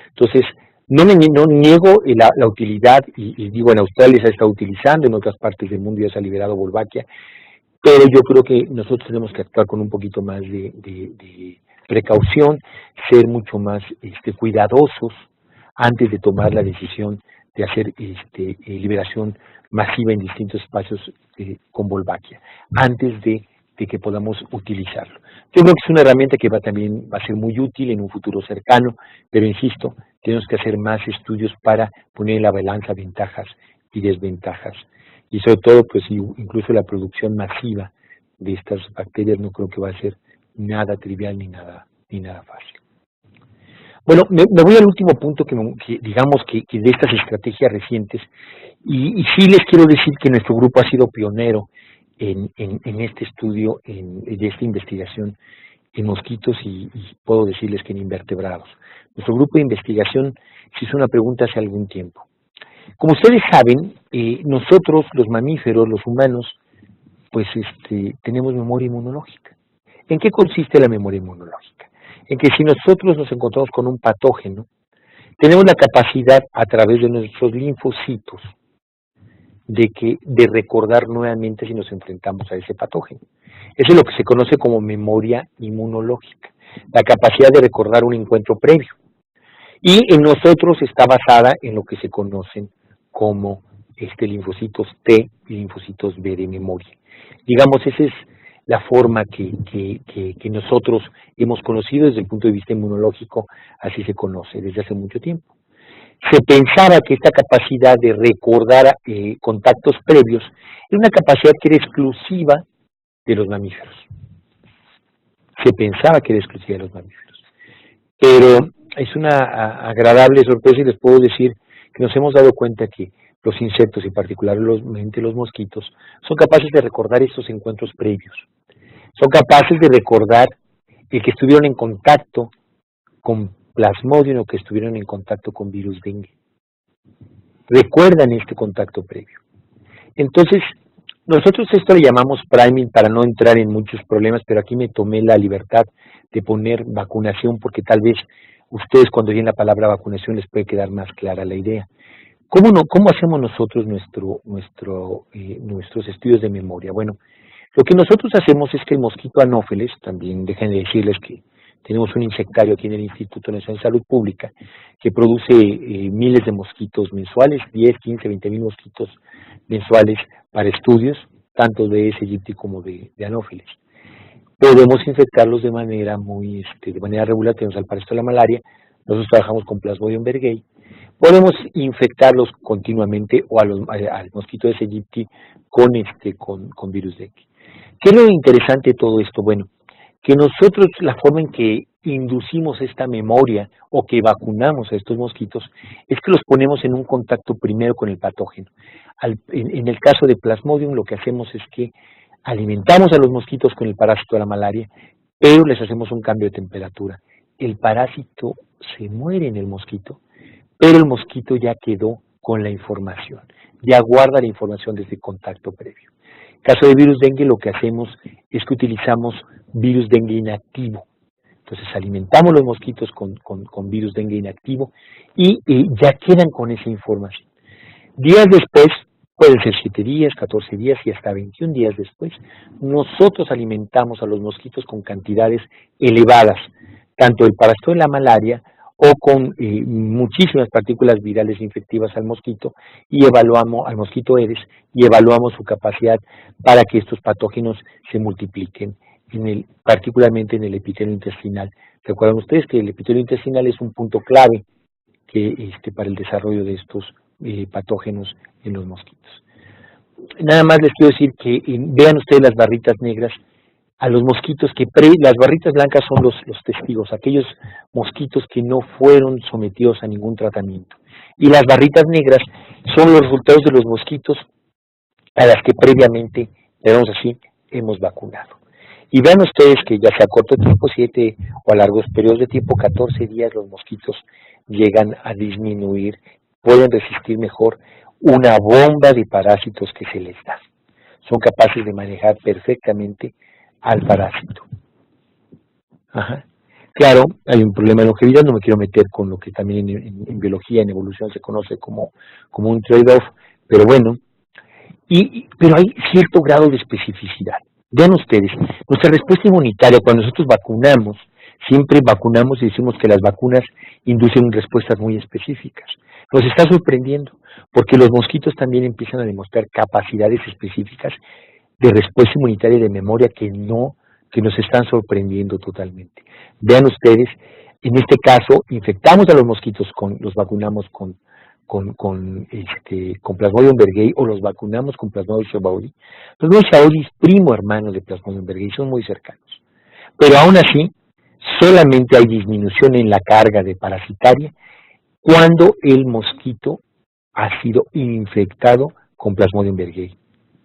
Entonces, no niego la utilidad, y digo, en Australia se ha estado utilizando, en otras partes del mundo ya se ha liberado Wolbachia, pero yo creo que nosotros tenemos que actuar con un poquito más de precaución, ser mucho más cuidadosos antes de tomar la decisión de hacer liberación masiva en distintos espacios con Wolbachia, antes de que podamos utilizarlo. Yo creo que es una herramienta que también va a ser muy útil en un futuro cercano, pero insisto, tenemos que hacer más estudios para poner en la balanza ventajas y desventajas. Y sobre todo, pues incluso la producción masiva de estas bacterias no creo que va a ser nada trivial ni nada fácil. Bueno, me voy al último punto que digamos que de estas estrategias recientes, y sí les quiero decir que nuestro grupo ha sido pionero en este estudio, de esta investigación en mosquitos y puedo decirles que en invertebrados. Nuestro grupo de investigación se hizo una pregunta hace algún tiempo. Como ustedes saben, nosotros, los mamíferos, los humanos, pues tenemos memoria inmunológica. ¿En qué consiste la memoria inmunológica? En que si nosotros nos encontramos con un patógeno, tenemos la capacidad a través de nuestros linfocitos de recordar nuevamente si nos enfrentamos a ese patógeno. Eso es lo que se conoce como memoria inmunológica, la capacidad de recordar un encuentro previo. Y en nosotros está basada en lo que se conocen como linfocitos T y linfocitos B de memoria. Digamos, esa es la forma que nosotros hemos conocido desde el punto de vista inmunológico, así se conoce desde hace mucho tiempo. Se pensaba que esta capacidad de recordar contactos previos era una capacidad que era exclusiva de los mamíferos. Se pensaba que era exclusiva de los mamíferos. Pero es una agradable sorpresa y les puedo decir que nos hemos dado cuenta que los insectos y particularmente los mosquitos son capaces de recordar estos encuentros previos. Son capaces de recordar que estuvieron en contacto con Plasmodium o que estuvieron en contacto con virus dengue. Recuerdan este contacto previo. Entonces, nosotros esto le llamamos priming para no entrar en muchos problemas, pero aquí me tomé la libertad de poner vacunación porque tal vez ustedes cuando oyen la palabra vacunación les puede quedar más clara la idea. ¿Cómo hacemos nosotros nuestros estudios de memoria? Bueno, lo que nosotros hacemos es que el mosquito anófeles, también dejen de decirles que tenemos un insectario aquí en el Instituto Nacional de Salud Pública que produce miles de mosquitos mensuales, 10, 15, 20 mil mosquitos mensuales para estudios, tanto de Aedes aegypti como de anófeles. Podemos infectarlos de manera regular, tenemos al para esto de la malaria, nosotros trabajamos con Plasmodium berghei, podemos infectarlos continuamente o al mosquito Aedes aegypti con virus dengue. ¿Qué es lo interesante de todo esto? Bueno, que nosotros la forma en que inducimos esta memoria o que vacunamos a estos mosquitos es que los ponemos en un contacto primero con el patógeno. En el caso de Plasmodium lo que hacemos es que alimentamos a los mosquitos con el parásito de la malaria, pero les hacemos un cambio de temperatura. El parásito se muere en el mosquito, pero el mosquito ya quedó con la información, ya guarda la información de ese contacto previo. En caso de virus dengue lo que hacemos es que utilizamos virus dengue inactivo. Entonces alimentamos los mosquitos con virus dengue inactivo y ya quedan con esa información. Días después, pueden ser 7 días, 14 días y hasta 21 días después, nosotros alimentamos a los mosquitos con cantidades elevadas, tanto del parásito de la malaria o con muchísimas partículas virales infectivas al mosquito y evaluamos al mosquito Aedes y evaluamos su capacidad para que estos patógenos se multipliquen, particularmente en el epitelio intestinal. Recuerdan ustedes que el epitelio intestinal es un punto clave para el desarrollo de estos patógenos en los mosquitos. Nada más les quiero decir que vean ustedes las barritas negras, a los mosquitos las barritas blancas son los testigos, aquellos mosquitos que no fueron sometidos a ningún tratamiento. Y las barritas negras son los resultados de los mosquitos a las que previamente, digamos así, hemos vacunado. Y vean ustedes que ya sea a corto tiempo, 7 o a largos periodos de tiempo, 14 días, los mosquitos llegan a disminuir, pueden resistir mejor una bomba de parásitos que se les da. Son capaces de manejar perfectamente al parásito. Ajá. Claro, hay un problema de longevidad, no me quiero meter con lo que también en biología, en evolución se conoce como un trade-off, pero bueno, pero hay cierto grado de especificidad. Vean ustedes, nuestra respuesta inmunitaria, cuando nosotros vacunamos, siempre vacunamos y decimos que las vacunas inducen respuestas muy específicas. Nos está sorprendiendo, porque los mosquitos también empiezan a demostrar capacidades específicas de respuesta inmunitaria y de memoria que nos están sorprendiendo totalmente. Vean ustedes, en este caso, infectamos a los mosquitos los vacunamos con con Plasmodium berghei o los vacunamos con Plasmodium schaebaudi. Plasmodium schaebaudi es primo hermano de Plasmodium berghei, son muy cercanos. Pero aún así, solamente hay disminución en la carga de parasitaria cuando el mosquito ha sido infectado con Plasmodium berghei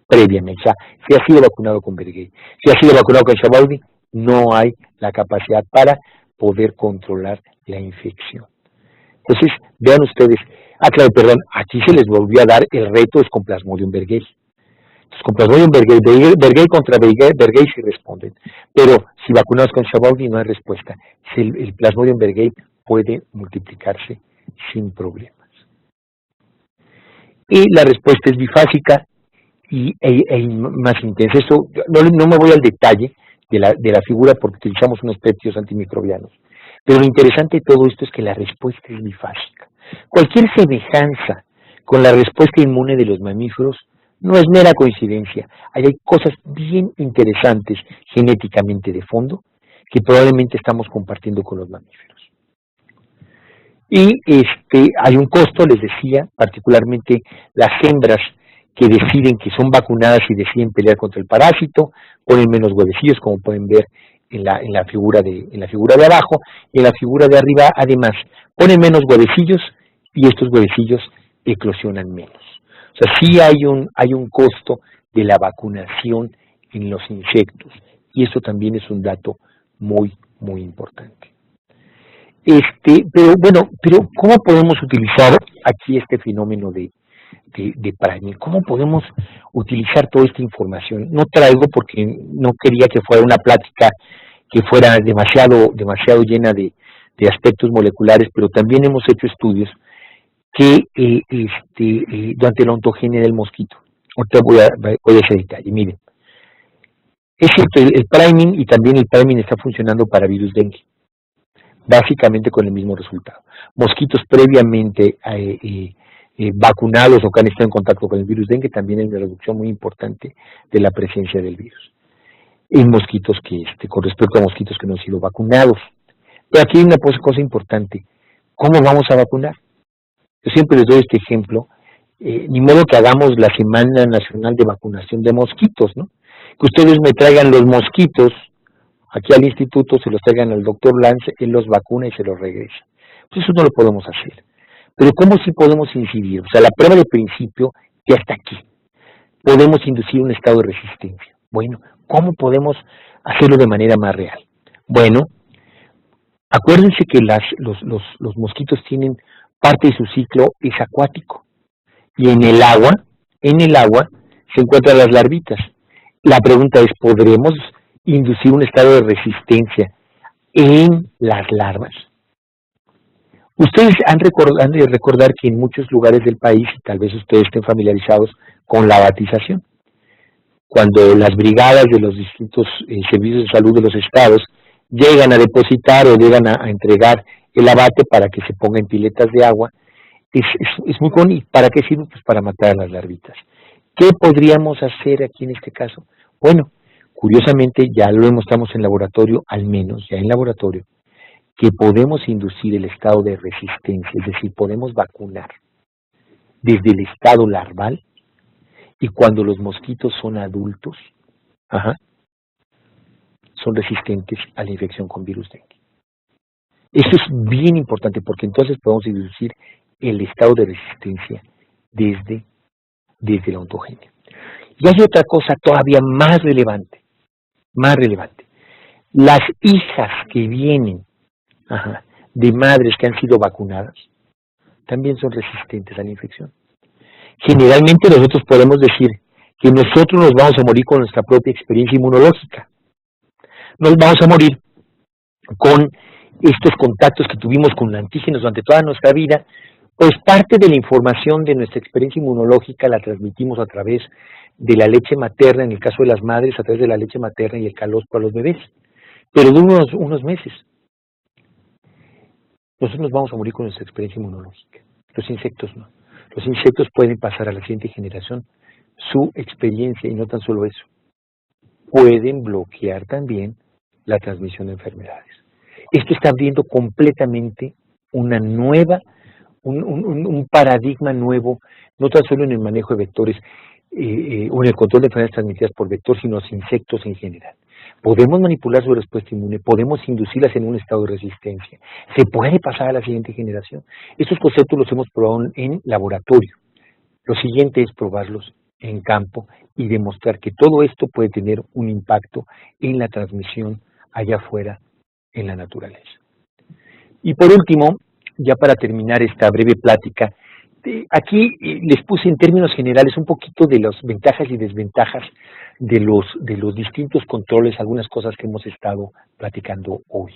previamente. O sea, si ha sido vacunado con berghei, si ha sido vacunado con schaebaudi, no hay la capacidad para poder controlar la infección. Entonces, vean ustedes, claro, perdón, aquí se les volvió a dar el reto es con Plasmodium berghei. Entonces, con Plasmodium berghei contra berghei sí responden, pero si vacunados con schaebaudi no hay respuesta. El Plasmodium berghei puede multiplicarse sin problemas. Y la respuesta es bifásica e más intensa. Esto, no me voy al detalle de la figura porque utilizamos unos péptidos antimicrobianos. Pero lo interesante de todo esto es que la respuesta es bifásica. Cualquier semejanza con la respuesta inmune de los mamíferos no es mera coincidencia. Ahí hay cosas bien interesantes genéticamente de fondo que probablemente estamos compartiendo con los mamíferos. Y hay un costo, les decía, particularmente las hembras que deciden que son vacunadas y deciden pelear contra el parásito, ponen menos huevecillos, como pueden ver en la figura de abajo, y en la figura de arriba, además, ponen menos huevecillos y estos huevecillos eclosionan menos. O sea, sí hay un costo de la vacunación en los insectos, y eso también es un dato muy, muy importante. Pero ¿cómo podemos utilizar aquí este fenómeno de priming? ¿Cómo podemos utilizar toda esta información? No traigo porque no quería que fuera una plática que fuera demasiado llena de aspectos moleculares, pero también hemos hecho estudios que durante la ontogenia del mosquito. Ahorita voy a ese detalle. Miren, es cierto, el priming y también el priming está funcionando para virus dengue, básicamente con el mismo resultado. Mosquitos previamente vacunados o que han estado en contacto con el virus dengue, también hay una reducción muy importante de la presencia del virus en mosquitos con respecto a mosquitos que no han sido vacunados. Pero aquí hay una cosa importante. ¿Cómo vamos a vacunar? Yo siempre les doy este ejemplo. Ni modo que hagamos la Semana Nacional de Vacunación de Mosquitos, ¿no? Que ustedes me traigan los mosquitos aquí al instituto, se los traigan al doctor Lance, él los vacuna y se los regresa. Pues eso no lo podemos hacer. Pero ¿cómo sí podemos incidir? O sea, la prueba de principio ya está aquí. Podemos inducir un estado de resistencia. Bueno, ¿cómo podemos hacerlo de manera más real? Bueno, acuérdense que los mosquitos tienen parte de su ciclo es acuático. Y en el agua se encuentran las larvitas. La pregunta es, ¿podremos inducir un estado de resistencia en las larvas? Ustedes han de recordar que en muchos lugares del país, y tal vez ustedes estén familiarizados con la abatización, cuando las brigadas de los distintos servicios de salud de los estados llegan a depositar o llegan a entregar el abate para que se ponga en piletas de agua, es muy bonito. ¿Para qué sirve? Pues para matar a las larvitas. ¿Qué podríamos hacer aquí en este caso? Bueno, curiosamente ya lo demostramos en laboratorio, al menos ya en laboratorio, que podemos inducir el estado de resistencia, es decir, podemos vacunar desde el estado larval y cuando los mosquitos son adultos, son resistentes a la infección con virus dengue. Esto es bien importante porque entonces podemos inducir el estado de resistencia desde la ontogenia. Y hay otra cosa todavía más relevante. Las hijas que vienen de madres que han sido vacunadas también son resistentes a la infección. Generalmente nosotros podemos decir que nosotros nos vamos a morir con nuestra propia experiencia inmunológica. Nos vamos a morir con estos contactos que tuvimos con antígenos durante toda nuestra vida, pues parte de la información de nuestra experiencia inmunológica la transmitimos a través de la leche materna, en el caso de las madres, a través de la leche materna y el calostro a los bebés, pero de unos meses. Nosotros nos vamos a morir con nuestra experiencia inmunológica. Los insectos no. Los insectos pueden pasar a la siguiente generación su experiencia, y no tan solo eso, pueden bloquear también la transmisión de enfermedades. Esto está abriendo completamente una nueva un paradigma nuevo, no tan solo en el manejo de vectores o en el control de enfermedades transmitidas por vector, sino los insectos en general. Podemos manipular su respuesta inmune, podemos inducirlas en un estado de resistencia, se puede pasar a la siguiente generación. Estos conceptos los hemos probado en laboratorio. Lo siguiente es probarlos en campo y demostrar que todo esto puede tener un impacto en la transmisión allá afuera en la naturaleza. Y por último, ya para terminar esta breve plática, aquí les puse en términos generales un poquito de las ventajas y desventajas de los distintos controles, algunas cosas que hemos estado platicando hoy.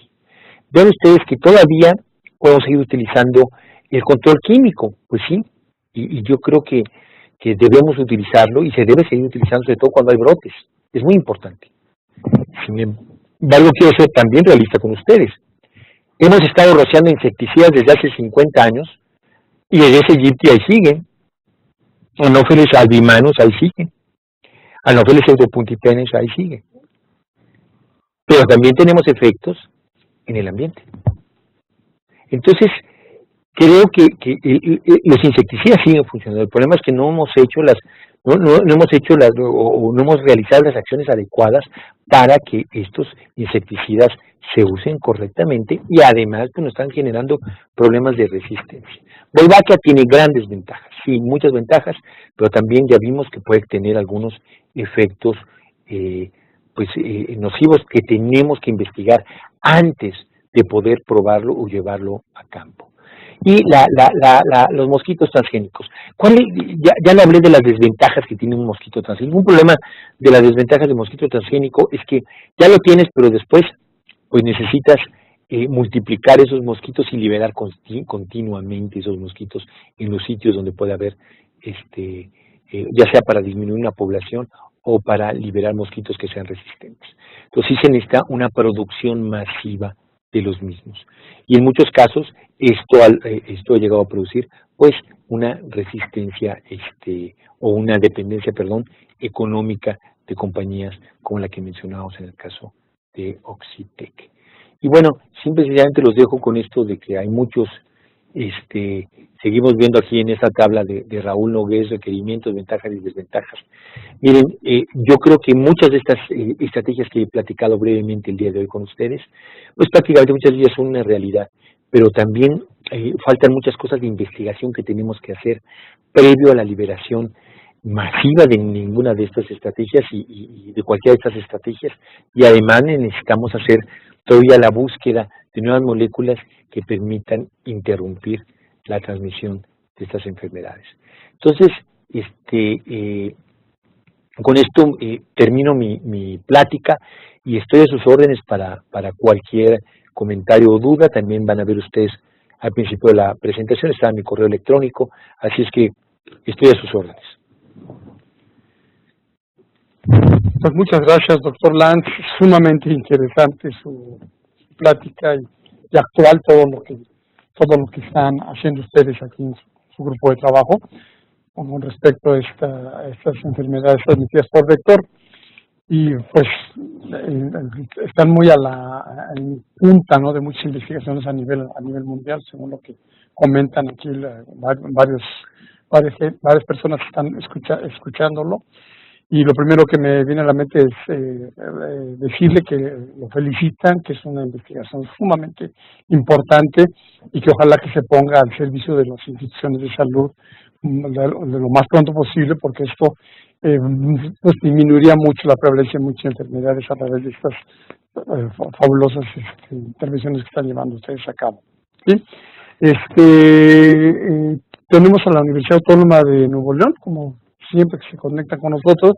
Vean ustedes que todavía podemos seguir utilizando el control químico, pues sí, y yo creo que debemos utilizarlo y se debe seguir utilizando sobre todo cuando hay brotes, es muy importante. Sin embargo, quiero ser también realista con ustedes. Hemos estado rociando insecticidas desde hace 50 años y el S. aegypti ahí sigue, Anopheles albimanus ahí sigue, Anopheles pseudopuntipenes ahí sigue. Pero también tenemos efectos en el ambiente. Entonces, creo que los insecticidas siguen funcionando. El problema es que no hemos hecho no hemos realizado las acciones adecuadas para que estos insecticidas se usen correctamente y además pues, nos están generando problemas de resistencia. Wolbachia tiene grandes ventajas, sí, muchas ventajas, pero también ya vimos que puede tener algunos efectos nocivos que tenemos que investigar antes de poder probarlo o llevarlo a campo. Y los mosquitos transgénicos. Ya le hablé de las desventajas que tiene un mosquito transgénico. Un problema de las desventajas del mosquito transgénico es que ya lo tienes, pero después pues necesitas multiplicar esos mosquitos y liberar continuamente esos mosquitos en los sitios donde puede haber, ya sea para disminuir una población o para liberar mosquitos que sean resistentes. Entonces sí se necesita una producción masiva de los mismos. Y en muchos casos esto ha llegado a producir pues una resistencia o una dependencia, económica de compañías como la que mencionábamos en el caso de Oxitec. Y bueno, simplemente los dejo con esto de que hay muchos, seguimos viendo aquí en esta tabla de Raúl Nogués, requerimientos, ventajas y desventajas. Miren, yo creo que muchas de estas estrategias que he platicado brevemente el día de hoy con ustedes, pues prácticamente muchas de ellas son una realidad, pero también faltan muchas cosas de investigación que tenemos que hacer previo a la liberación masiva de ninguna de estas estrategias y de cualquiera de estas estrategias, y además necesitamos hacer todavía la búsqueda de nuevas moléculas que permitan interrumpir la transmisión de estas enfermedades. Entonces, con esto termino mi plática y estoy a sus órdenes para cualquier comentario o duda. También van a ver ustedes al principio de la presentación, está mi correo electrónico, así es que estoy a sus órdenes. Pues muchas gracias, doctor Lantz. Sumamente interesante su plática y actual todo lo que están haciendo ustedes aquí en su grupo de trabajo con respecto a estas enfermedades transmitidas por vector. Y pues están muy en punta, ¿no?, de muchas investigaciones a nivel mundial, según lo que comentan aquí varias personas que están escuchándolo. Y lo primero que me viene a la mente es decirle que lo felicitan, que es una investigación sumamente importante y que ojalá que se ponga al servicio de las instituciones de salud de lo más pronto posible, porque esto pues disminuiría mucho la prevalencia de muchas enfermedades a través de estas fabulosas intervenciones que están llevando ustedes a cabo. ¿Sí? Tenemos a la Universidad Autónoma de Nuevo León, como siempre, que se conectan con nosotros,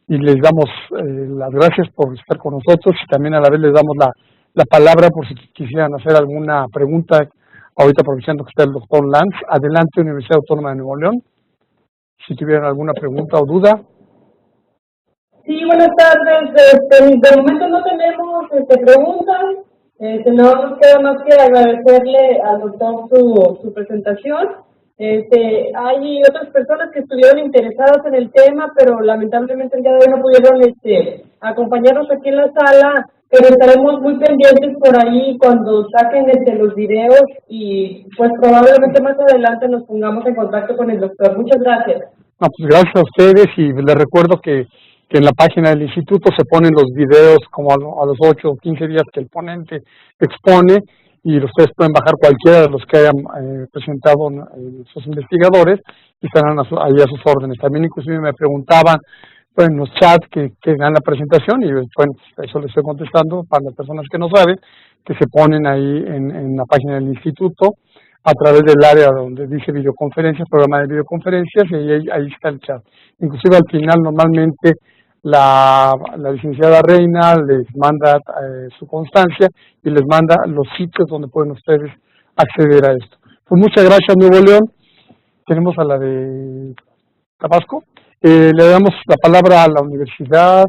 y les damos las gracias por estar con nosotros, y también a la vez les damos la palabra por si quisieran hacer alguna pregunta, ahorita aprovechando que está el doctor Lantz. Adelante, Universidad Autónoma de Nuevo León, si tuvieran alguna pregunta o duda. Sí, buenas tardes. De momento no tenemos preguntas, no nos queda más que agradecerle al doctor su presentación. Hay otras personas que estuvieron interesadas en el tema, pero lamentablemente el día de hoy no pudieron acompañarnos aquí en la sala pero estaremos muy pendientes por ahí cuando saquen los videos y pues probablemente más adelante nos pongamos en contacto con el doctor. Muchas gracias. No, pues gracias a ustedes y les recuerdo que en la página del instituto se ponen los videos como a los 8 o 15 días que el ponente expone y ustedes pueden bajar cualquiera de los que hayan presentado sus investigadores y estarán ahí a sus órdenes. También inclusive me preguntaban en los chats que dan la presentación y bueno, eso les estoy contestando para las personas que no saben, que se ponen ahí en la página del instituto a través del área donde dice videoconferencias, programa de videoconferencias, y ahí está el chat. Inclusive al final normalmente la licenciada Reina les manda su constancia y les manda los sitios donde pueden ustedes acceder a esto. Pues muchas gracias, Nuevo León. Tenemos a la de Tabasco. Le damos la palabra a la universidad,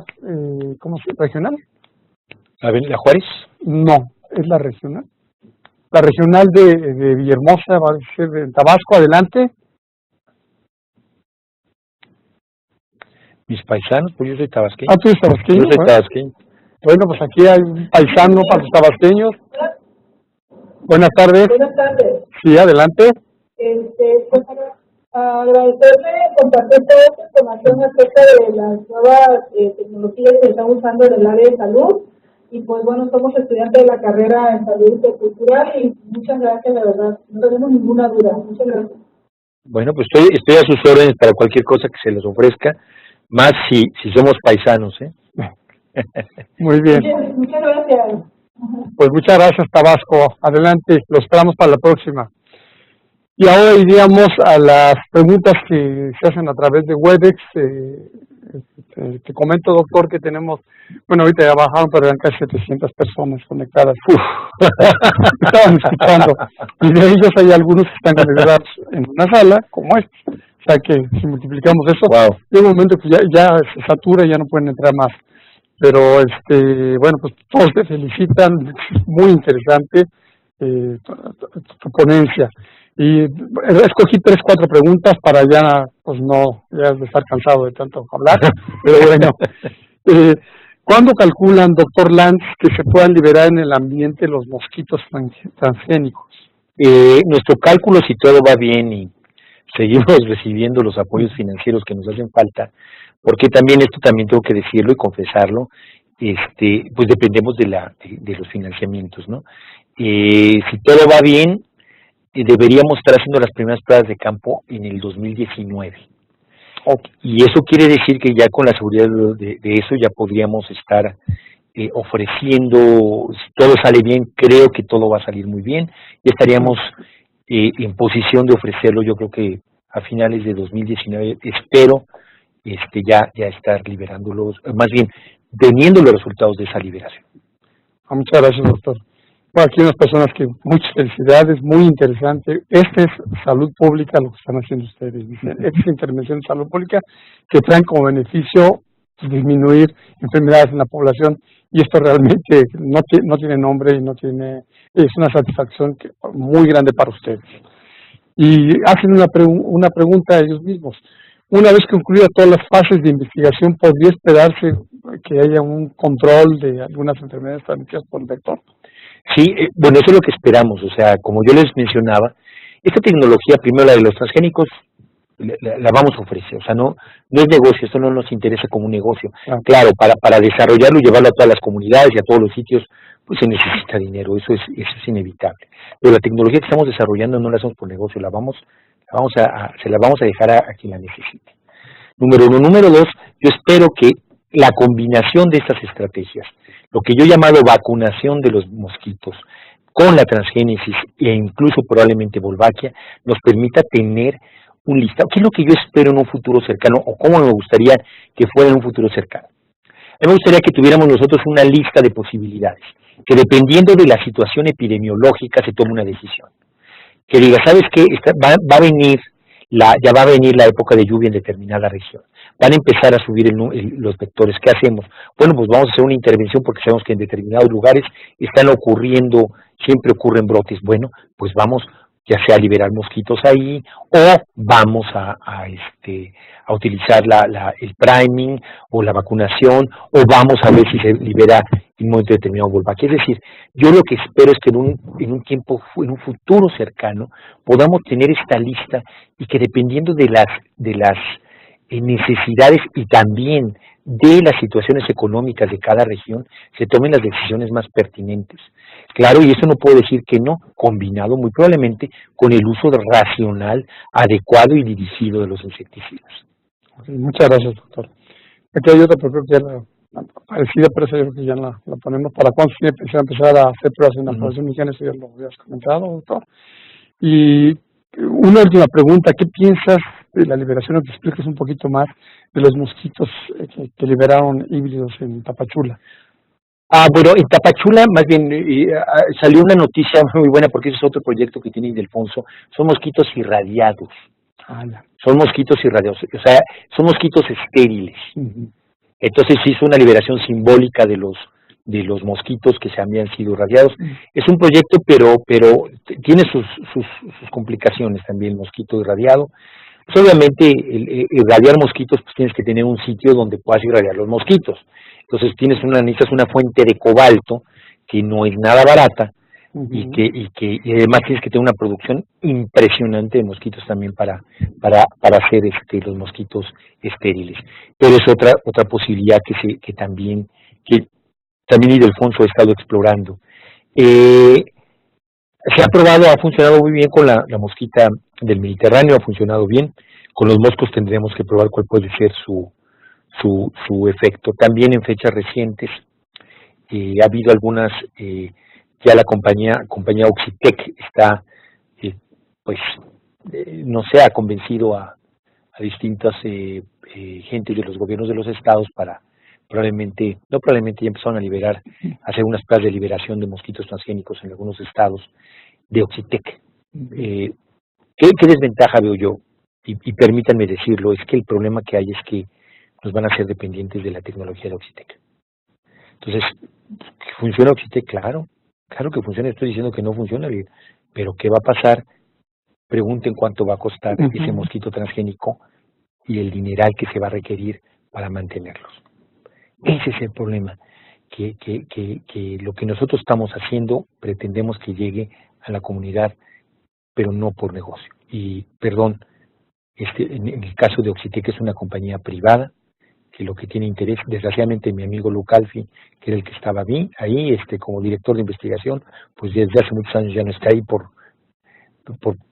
¿cómo se llama? ¿Regional? ¿La Juárez? No, es la regional. La regional de Villahermosa va a ser de Tabasco. Adelante. Mis paisanos, pues yo soy tabasqueño. Ah, tú eres tabasqueño. Yo soy tabasqueño. Bueno, pues aquí hay un paisano para los tabasqueños. Buenas tardes. Buenas tardes. Sí, adelante. Pues para agradecerle compartir toda esta información acerca de las nuevas tecnologías que están usando en el área de salud. Y pues bueno, somos estudiantes de la carrera en salud intercultural y muchas gracias, la verdad, no tenemos ninguna duda. Muchas gracias. Bueno, pues estoy a sus órdenes para cualquier cosa que se les ofrezca, más si somos paisanos, ¿eh? Muy bien. Muchas gracias. Pues muchas gracias, Tabasco. Adelante, lo esperamos para la próxima. Y ahora iríamos a las preguntas que se hacen a través de Webex. Te comento, doctor, que tenemos, bueno, ahorita ya bajaron, pero eran casi 700 personas conectadas. Estaban escuchando. Y de ellos hay algunos que están conectados en una sala, como esta. O sea que si multiplicamos eso, llega un momento que ya se satura y ya no pueden entrar más. Pero, bueno, pues todos te felicitan, muy interesante tu ponencia. Y escogí 3, 4 preguntas para ya, pues no, ya de estar cansado de tanto hablar, pero bueno. ¿Cuándo calculan, doctor Lance, que se puedan liberar en el ambiente los mosquitos transgénicos? Nuestro cálculo, si todo va bien y seguimos recibiendo los apoyos financieros que nos hacen falta, porque también esto también tengo que decirlo y confesarlo, pues dependemos de los financiamientos, ¿no? Si todo va bien, deberíamos estar haciendo las primeras pruebas de campo en el 2019. Y eso quiere decir que ya con la seguridad de eso ya podríamos estar ofreciendo, si todo sale bien, creo que todo va a salir muy bien, ya estaríamos en posición de ofrecerlo, yo creo que a finales de 2019, espero ya estar liberándolos, más bien, teniendo los resultados de esa liberación. Muchas gracias, doctor. Bueno, aquí hay unas personas que muchas felicidades, muy interesante. Esta es salud pública lo que están haciendo ustedes. Dicen, esta es intervención de salud pública que traen como beneficio disminuir enfermedades en la población y esto realmente no tiene nombre y es una satisfacción muy grande para ustedes. Y hacen una pregunta a ellos mismos. Una vez concluidas todas las fases de investigación, ¿podría esperarse que haya un control de algunas enfermedades transmitidas por el vector? Sí, bueno, eso es lo que esperamos. O sea, como yo les mencionaba, esta tecnología, primero la de los transgénicos, la vamos a ofrecer. O sea, no es negocio, esto no nos interesa como un negocio. Claro, para desarrollarlo y llevarlo a todas las comunidades y a todos los sitios, pues se necesita dinero, eso es inevitable. Pero la tecnología que estamos desarrollando no la hacemos por negocio, se la vamos a dejar a quien la necesite. Número 1. Número 2, yo espero que la combinación de estas estrategias, lo que yo he llamado vacunación de los mosquitos, con la transgénesis e incluso probablemente Wolbachia, nos permita tener un listado. ¿Qué es lo que yo espero en un futuro cercano o cómo me gustaría que fuera en un futuro cercano? A mí me gustaría que tuviéramos nosotros una lista de posibilidades, que dependiendo de la situación epidemiológica se tome una decisión. Que diga, ¿sabes qué? Va a venir la época de lluvia en determinada región. Van a empezar a subir los vectores. ¿Qué hacemos? Bueno, pues vamos a hacer una intervención porque sabemos que en determinados lugares siempre ocurren brotes. Bueno, pues vamos ya sea a liberar mosquitos ahí o vamos a utilizar el priming o la vacunación o vamos a ver si se libera y en un momento determinado vuelva aquí. Es decir, yo lo que espero es que en un tiempo, en un futuro cercano, podamos tener esta lista y que dependiendo de las necesidades y también de las situaciones económicas de cada región, se tomen las decisiones más pertinentes. Claro, y eso no puedo decir que no, combinado muy probablemente con el uso racional, adecuado y dirigido de los insecticidas. Okay, muchas gracias, doctor. Aquí hay otra, pero creo que ya la parecida, pero esa yo creo que ya la ponemos. ¿Para cuándo se empezar a hacer pruebas en la población mexicana? Eso ya lo habías comentado, doctor. Y una última pregunta, ¿qué piensas de la liberación, o que expliques un poquito más de los mosquitos que liberaron híbridos en Tapachula? Bueno, en Tapachula más bien salió una noticia muy buena porque ese es otro proyecto que tiene Ildefonso, son mosquitos irradiados. Son mosquitos irradiados, o sea, son mosquitos estériles. Entonces se hizo una liberación simbólica de los mosquitos que se habían sido irradiados. Es un proyecto, pero tiene sus complicaciones también el mosquito irradiado. Pues obviamente, irradiar mosquitos, pues tienes que tener un sitio donde puedas irradiar los mosquitos. Entonces necesitas una fuente de cobalto que no es nada barata y además tienes que tener una producción impresionante de mosquitos también para hacer los mosquitos estériles. Pero es otra posibilidad que también Ildefonso ha estado explorando. Se ha probado, ha funcionado muy bien con la mosquita del Mediterráneo, ha funcionado bien. Con los moscos tendremos que probar cuál puede ser su efecto. También en fechas recientes ha habido algunas, ya la compañía Oxitec está, no sé, ha convencido a distintas gentes de los gobiernos de los estados para probablemente ya empezaron a hacer unas pruebas de liberación de mosquitos transgénicos en algunos estados de Oxitec. ¿Qué desventaja veo yo? Y permítanme decirlo, es que el problema que hay es que nos van a hacer dependientes de la tecnología de Oxitec. Entonces, ¿funciona Oxitec? Claro que funciona, estoy diciendo que no funciona, pero ¿qué va a pasar? Pregunten cuánto va a costar ese mosquito transgénico y el dineral que se va a requerir para mantenerlos. Ese es el problema, que lo que nosotros estamos haciendo pretendemos que llegue a la comunidad, pero no por negocio. Y, perdón, en el caso de Oxitec es una compañía privada, que lo que tiene interés, desgraciadamente mi amigo Lucalfi, que era el que estaba ahí como director de investigación, pues desde hace muchos años ya no está ahí por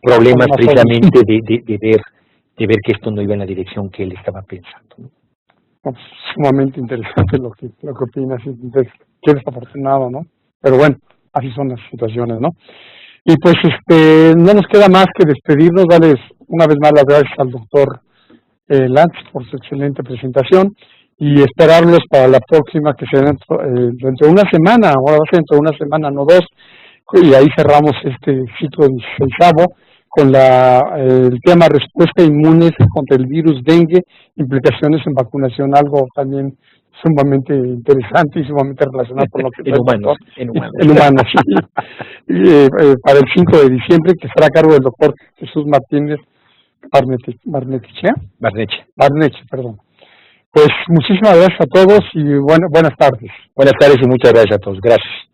problemas precisamente de ver que esto no iba en la dirección que él estaba pensando, ¿no? Sumamente interesante lo que opinas, qué desafortunado, ¿no? Pero bueno, así son las situaciones, ¿no? Y pues no nos queda más que despedirnos, darles una vez más las gracias al doctor Lantz por su excelente presentación y esperarlos para la próxima que será dentro de una semana, ahora va a ser dentro de una semana, no dos, y ahí cerramos este ciclo 16avo con el tema respuesta inmunes contra el virus dengue, implicaciones en vacunación, algo también sumamente interesante y sumamente relacionado con lo que en humanos, sí. Para el 5 de diciembre, que estará a cargo del doctor Jesús Martínez Barneche, perdón. Pues muchísimas gracias a todos y buenas tardes. Buenas tardes y muchas gracias a todos. Gracias.